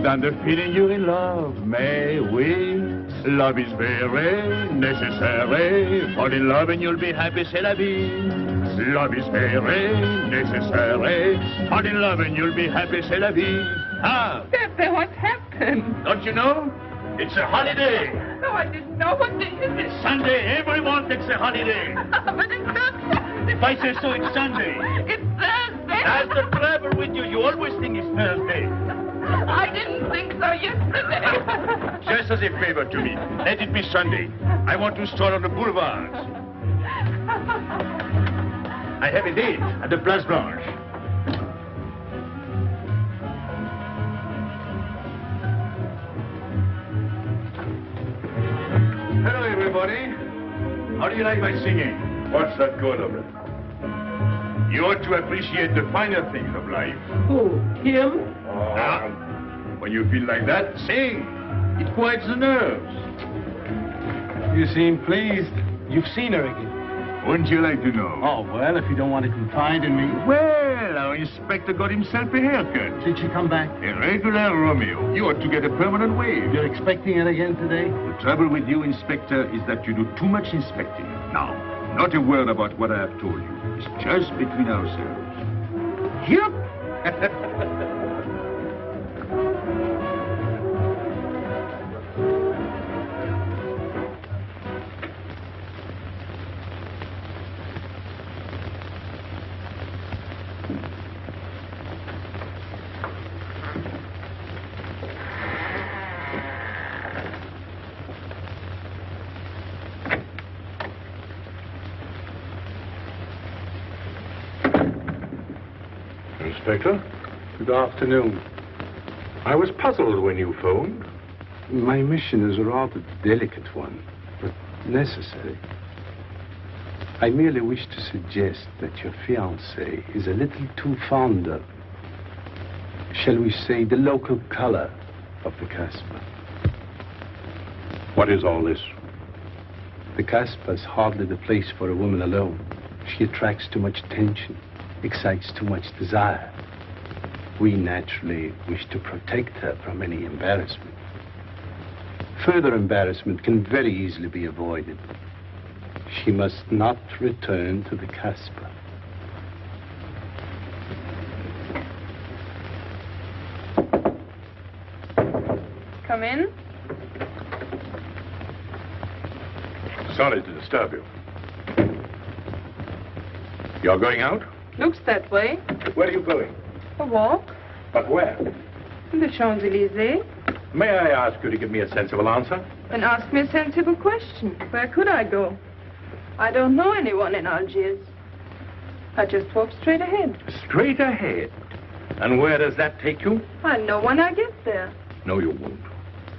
than the feeling you're in love, may we? Love is very necessary. Fall in love and you'll be happy, c'est la vie. Love is very necessary. Fall in love and you'll be happy, c'est la vie. Ah! Pepe, what happened? Don't you know? It's a holiday. No, I didn't know. What day is it? Sunday. Everyone takes a holiday. But it's not Sunday. If I say so, it's Sunday. It's Thursday. That's the trouble with you. You always think it's Thursday. I didn't think so yesterday. Just as a favor to me, let it be Sunday. I want to stroll on the boulevards. I have a date at the Place Blanche. Hello, everybody. How do you like my singing? What's that good of it? You ought to appreciate the finer things of life. Who? Him? Now, when you feel like that, sing. It quiets the nerves. You seem pleased. You've seen her again. Wouldn't you like to know? Oh, well, if you don't want to confide in me. Well, our inspector got himself a haircut. Did she come back? A regular Romeo. You ought to get a permanent wave. You're expecting it again today? The trouble with you, Inspector, is that you do too much inspecting. Now, not a word about what I have told you. It's just between ourselves. Yep. Inspector. Good afternoon. I was puzzled when you phoned. My mission is a rather delicate one, but necessary. I merely wish to suggest that your fiancé is a little too fond of, shall we say, the local color of the Casbah. What is all this? The Casbah is hardly the place for a woman alone. She attracts too much attention, excites too much desire. We naturally wish to protect her from any embarrassment. Further embarrassment can very easily be avoided. She must not return to the Casbah. Come in. Sorry to disturb you. You're going out? Looks that way. Where are you going? A walk. But where? In the Champs-Élysées. May I ask you to give me a sensible answer? And ask me a sensible question. Where could I go? I don't know anyone in Algiers. I just walk straight ahead. Straight ahead? And where does that take you? I'll know when I get there. No, you won't.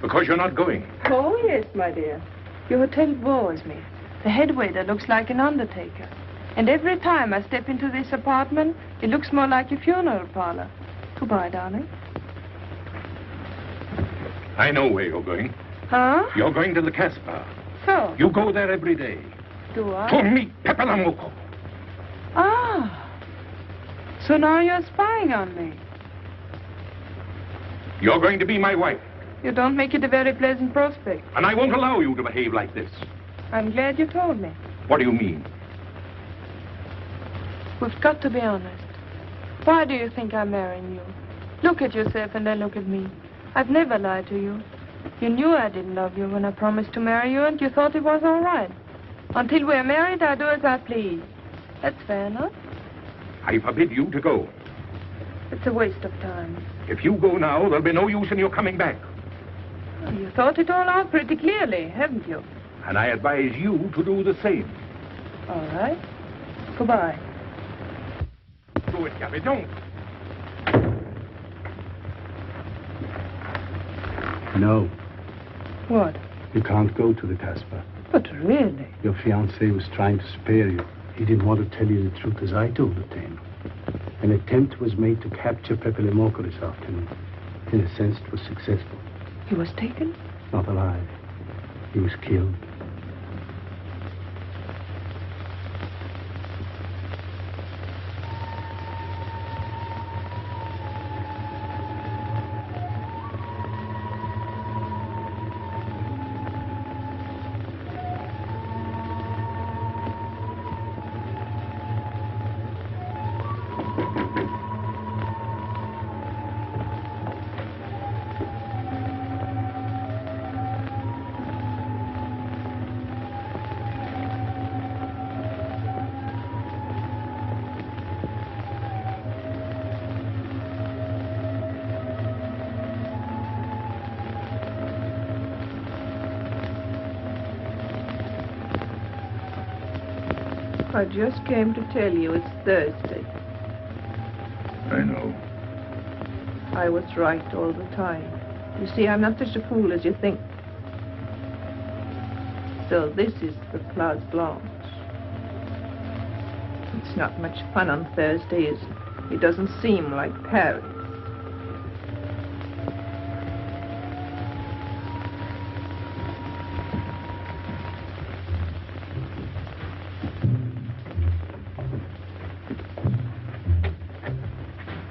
Because you're not going. Oh, yes, my dear. Your hotel bores me. The head waiter looks like an undertaker. And every time I step into this apartment, it looks more like a funeral parlor. Goodbye, darling. I know where you're going. Huh? You're going to the Casbah. So? You go there every day. Do I? To meet Pepe Le Moko. Ah. So now you're spying on me. You're going to be my wife. You don't make it a very pleasant prospect. And I won't allow you to behave like this. I'm glad you told me. What do you mean? We've got to be honest. Why do you think I'm marrying you? Look at yourself and then look at me. I've never lied to you. You knew I didn't love you when I promised to marry you, and you thought it was all right. Until we're married, I do as I please. That's fair enough. I forbid you to go. It's a waste of time. If you go now, there'll be no use in your coming back. Oh, you thought it all out pretty clearly, haven't you? And I advise you to do the same. All right. Goodbye. Do it, Gaby, don't. No. What? You can't go to the Casbah. But really? Your fiancé was trying to spare you. He didn't want to tell you the truth as I told it to him. An attempt was made to capture Pepe Le Moko this afternoon. In a sense, it was successful. He was taken? Not alive. He was killed. I just came to tell you it's Thursday. I know. I was right all the time. You see, I'm not such a fool as you think. So this is the Place Blanche. It's not much fun on Thursday, is it? It doesn't seem like Paris.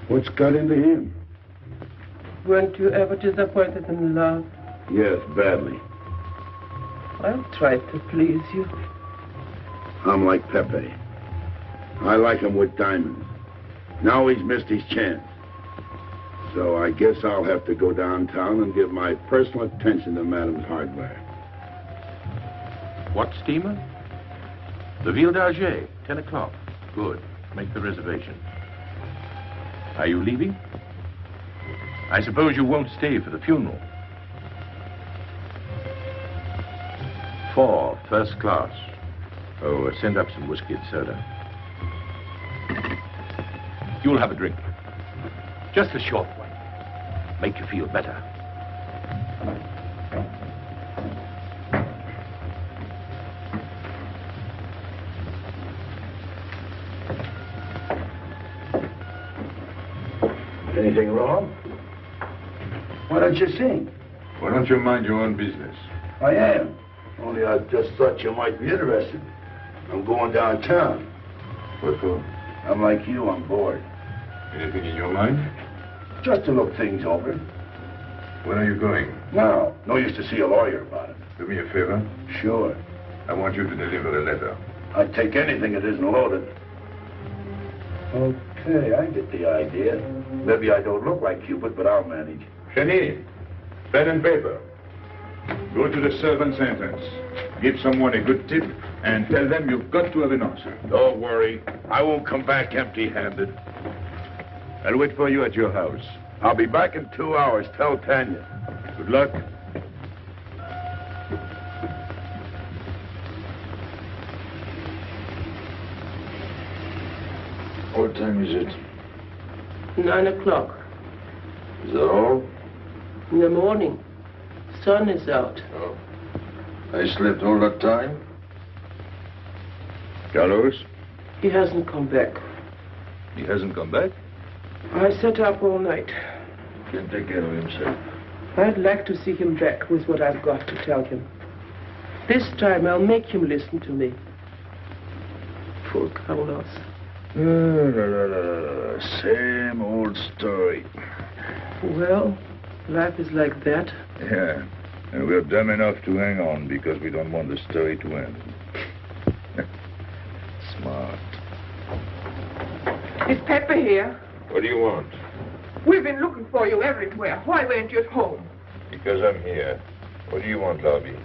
What's got into him? Weren't you ever disappointed in love? Yes, badly. I'll try to please you. I'm like Pepe. I like him with diamonds. Now he's missed his chance. So I guess I'll have to go downtown and give my personal attention to Madame's hardware. What steamer? The Ville d'Alger, 10 o'clock. Good. Make the reservation. Are you leaving? I suppose you won't stay for the funeral. 4, first class. Oh, send up some whiskey and soda. You'll have a drink. Just a short one. Make you feel better. Anything wrong? Why don't you sing? Why don't you mind your own business? I am. Only I just thought you might be interested. I'm going downtown. What for? I'm like you, I'm bored. Anything in your mind? Just to look things over. When are you going? Now, no use to see a lawyer about it. Do me a favor. Sure. I want you to deliver a letter. I'd take anything that isn't loaded. Okay, I get the idea. Maybe I don't look like Cupid, but I'll manage. Hedy, pen and paper. Go to the servant's entrance. Give someone a good tip and tell them you've got to have an answer. Don't worry. I won't come back empty-handed. I'll wait for you at your house. I'll be back in 2 hours. Tell Tanya. Good luck. What time is it? 9 o'clock. Is that all? In the morning. Sun is out. Oh. I slept all that time? Carlos? He hasn't come back. He hasn't come back? I sat up all night. Can take care of himself. I'd like to see him back with what I've got to tell him. This time I'll make him listen to me. Poor Carlos. Same old story. Well, life is like that. Yeah, and we're dumb enough to hang on because we don't want the story to end. Smart. Is Pepe here? What do you want? We've been looking for you everywhere. Why weren't you at home? Because I'm here. What do you want, Lobby?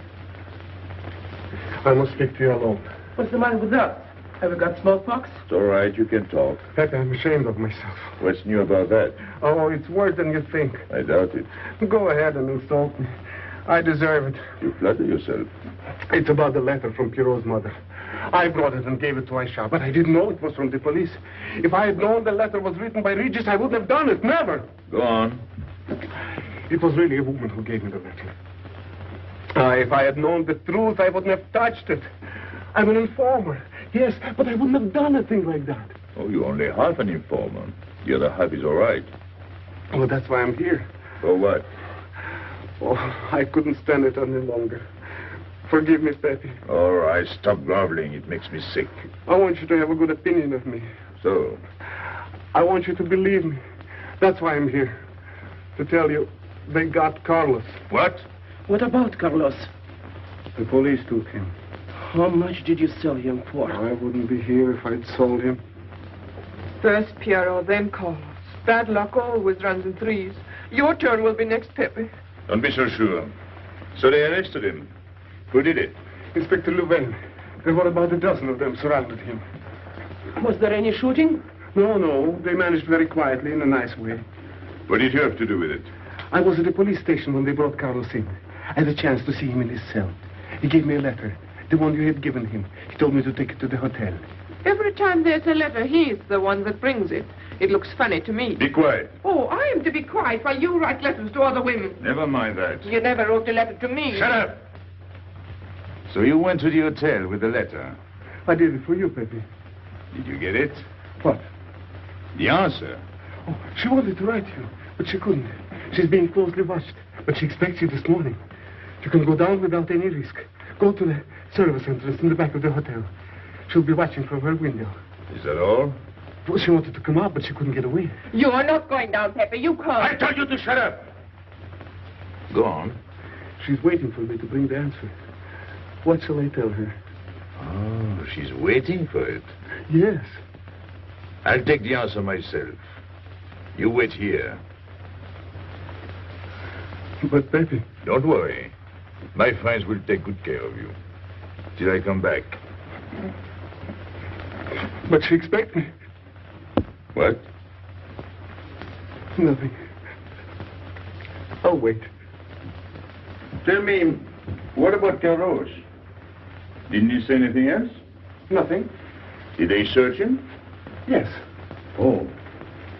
I must speak to you alone. What's the matter with us? Have we got smallpox? It's all right, you can talk. Pepe, I'm ashamed of myself. What's new about that? Oh, it's worse than you think. I doubt it. Go ahead and insult me. I deserve it. You flatter yourself. It's about the letter from Pierrot's mother. I brought it and gave it to Aisha, but I didn't know it was from the police. If I had known the letter was written by Regis, I wouldn't have done it. Never. Go on. It was really a woman who gave me the letter. If I had known the truth, I wouldn't have touched it. I'm an informer. Yes, but I wouldn't have done a thing like that. Oh, you're only half an informer. The other half is all right. Well, that's why I'm here. For what? Oh, I couldn't stand it any longer. Forgive me, Pepe. All right, stop groveling. It makes me sick. I want you to have a good opinion of me. So? I want you to believe me. That's why I'm here. To tell you, they got Carlos. What? What about Carlos? The police took him. How much did you sell him for? I wouldn't be here if I'd sold him. First Pierrot, then Carlos. Bad luck always runs in threes. Your turn will be next, Pepe. Don't be so sure. So they arrested him. Who did it? Inspector Louvain. There were about a dozen of them surrounded him. Was there any shooting? No. They managed very quietly in a nice way. What did you have to do with it? I was at the police station when they brought Carlos in. I had a chance to see him in his cell. He gave me a letter. The one you had given him. He told me to take it to the hotel. Every time there's a letter, he's the one that brings it. It looks funny to me. Be quiet. Oh, I am to be quiet while you write letters to other women. Never mind that. You never wrote a letter to me. Shut up! So you went to the hotel with the letter? I did it for you, Pepe. Did you get it? What? The answer. Oh, she wanted to write you, but she couldn't. She's being closely watched, but she expects you this morning. You can go down without any risk. Go to the service entrance in the back of the hotel. She'll be watching from her window. Is that all? Well, she wanted to come out, but she couldn't get away. You are not going down, Pepe. You can't. I told you to shut up. Go on. She's waiting for me to bring the answer. What shall I tell her? Oh, she's waiting for it. Yes. I'll take the answer myself. You wait here. But, Pepe... Don't worry. My friends will take good care of you. Till I come back. But she expects me. What? Nothing. I'll wait. Tell me, what about Carlos? Didn't he say anything else? Nothing. Did they search him? Yes. Oh.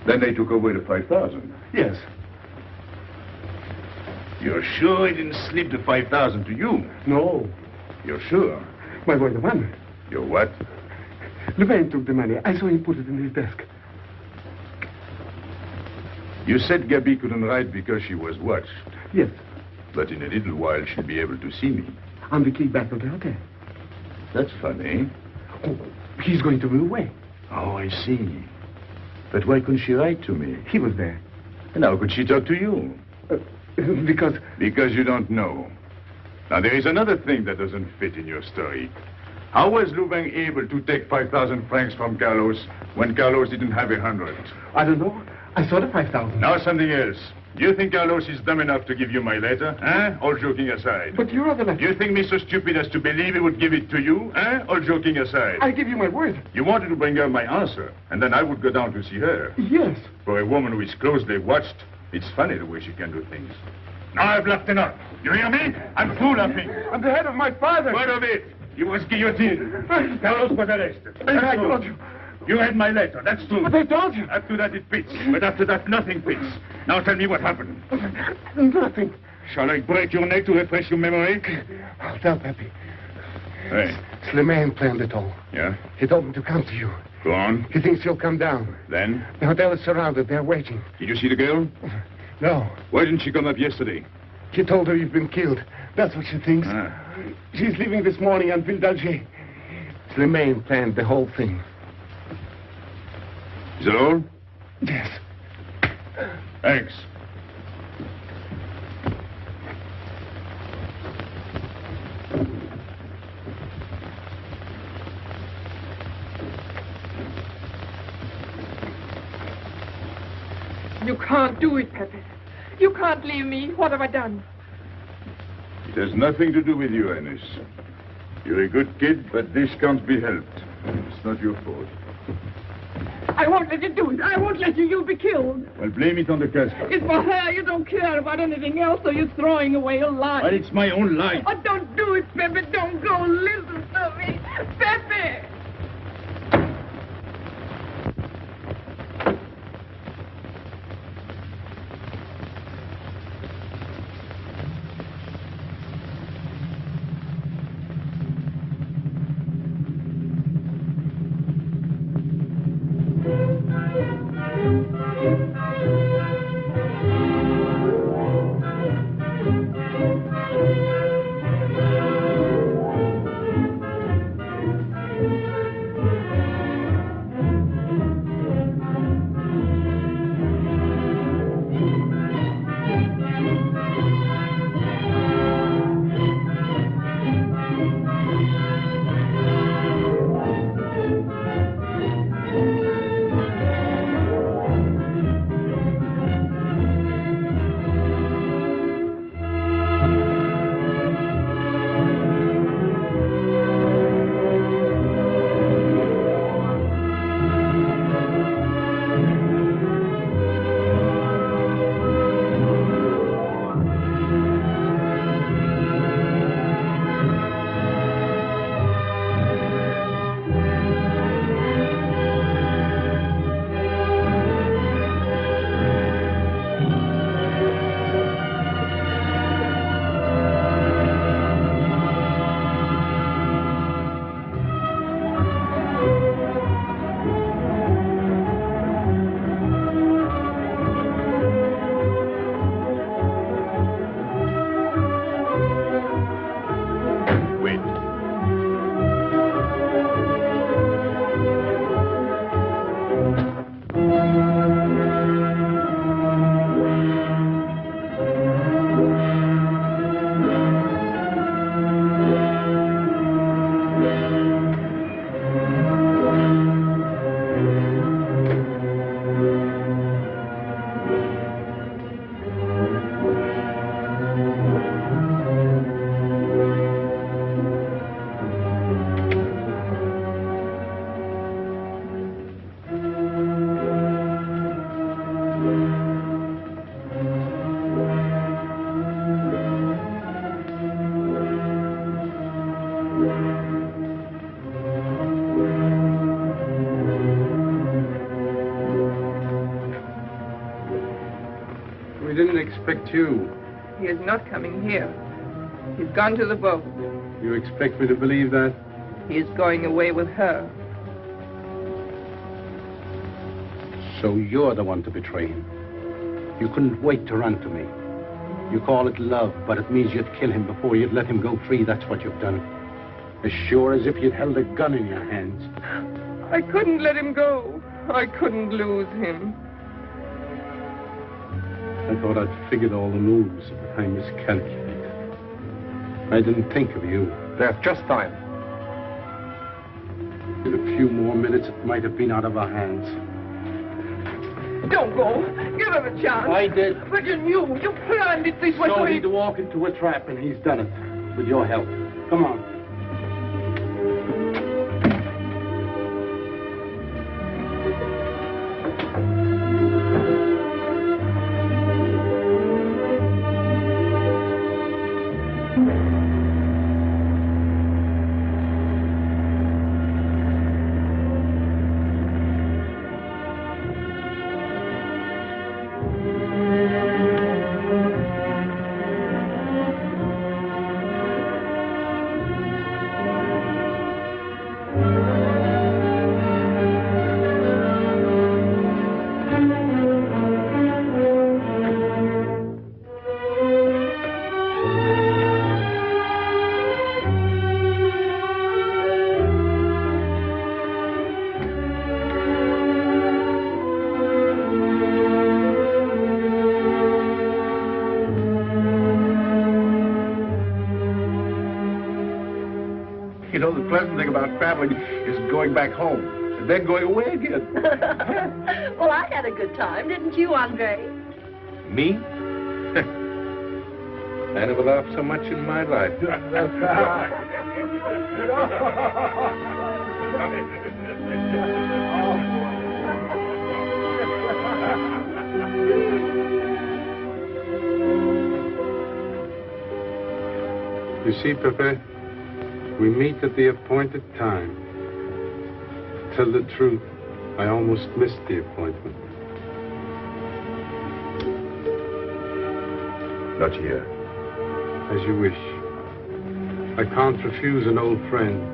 Then they took away the 5,000. Yes. You're sure he didn't slip the 5,000 to you? No. You're sure? My boy, the money. Your what? Louvain took the money. I saw him put it in his desk. You said Gaby couldn't write because she was watched. Yes. But in a little while, she'll be able to see me. On the key back of the hotel. That's funny. Oh, he's going to be away. Oh, I see. But why couldn't she write to me? He was there. And how could she talk to you? Because... Because you don't know. Now, there is another thing that doesn't fit in your story. How was Louvain able to take 5,000 francs from Carlos when Carlos didn't have 100? I don't know. I saw the 5,000. Now something else. Do you think Carlos is dumb enough to give you my letter? All joking aside. But you are the letter. Do you think me so stupid as to believe he would give it to you? All joking aside. I give you my word. You wanted to bring her my answer, and then I would go down to see her. Yes. For a woman who is closely watched, it's funny the way she can do things. Now I've laughed enough. You hear me? I'm through laughing. I'm the head of my father. What of it? He was guillotined. Carlos was arrested. I told you. You had my letter, that's true. But I told you. Up to that it fits, but after that nothing fits. Now tell me what happened. Nothing. Shall I break your neck to refresh your memory? I'll tell Pepe. Hey. Slimane planned it all. Yeah? He told me to come to you. Go on. He thinks you'll come down. Then? The hotel is surrounded. They're waiting. Did you see the girl? No. Why didn't she come up yesterday? He told her you've been killed. That's what she thinks. She's leaving this morning on Ville d'Alger. Slimane planned the whole thing. Is that all? Yes. Thanks. You can't do it, Pepe. You can't leave me. What have I done? It has nothing to do with you, Ines. You're a good kid, but this can't be helped. It's not your fault. I won't let you do it. I won't let you. You'll be killed. Well, blame it on the Casbah. It's for her. You don't care about anything else, so you're throwing away your life. But it's my own life. Oh, don't do it, Pepe. Don't go. Listen to me. Pepe! We didn't expect you. He is not coming here. He's gone to the boat. You expect me to believe that? He is going away with her. So you're the one to betray him. You couldn't wait to run to me. You call it love, but it means you'd kill him before you'd let him go free. That's what you've done. As sure as if you'd held a gun in your hands. I couldn't let him go. I couldn't lose him. I thought I'd figured all the moves, but I miscalculated. I didn't think of you. There's just time. In a few more minutes, it might have been out of our hands. Don't go. Give him a chance. I did. But you knew. You planned it this way. So he'd walk into a trap, and he's done it. With your help. Come on. You know, the pleasant thing about traveling is going back home and then going away again. Well, I had a good time, didn't you, Andre? Me? I never laughed so much in my life. You see, Pepe, we meet at the appointed time. To tell the truth, I almost missed the appointment. Not here. As you wish. I can't refuse an old friend.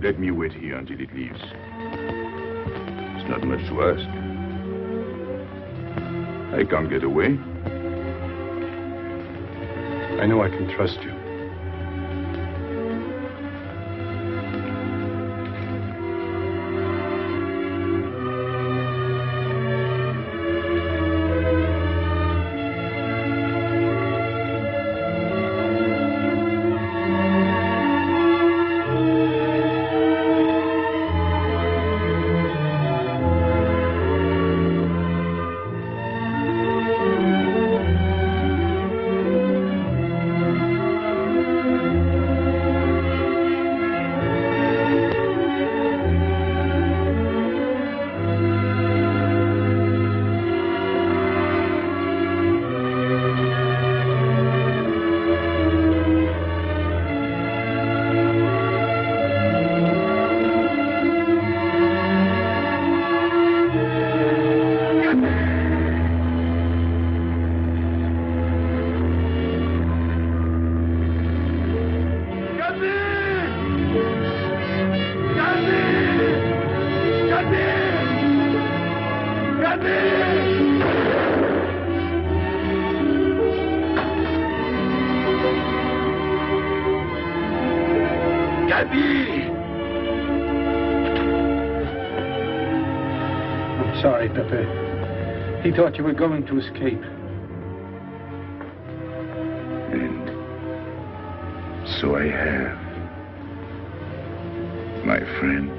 Let me wait here until it leaves. It's not much to ask. I can't get away. I know I can trust you. I'm sorry, Pepe. He thought you were going to escape. And so I have, my friend.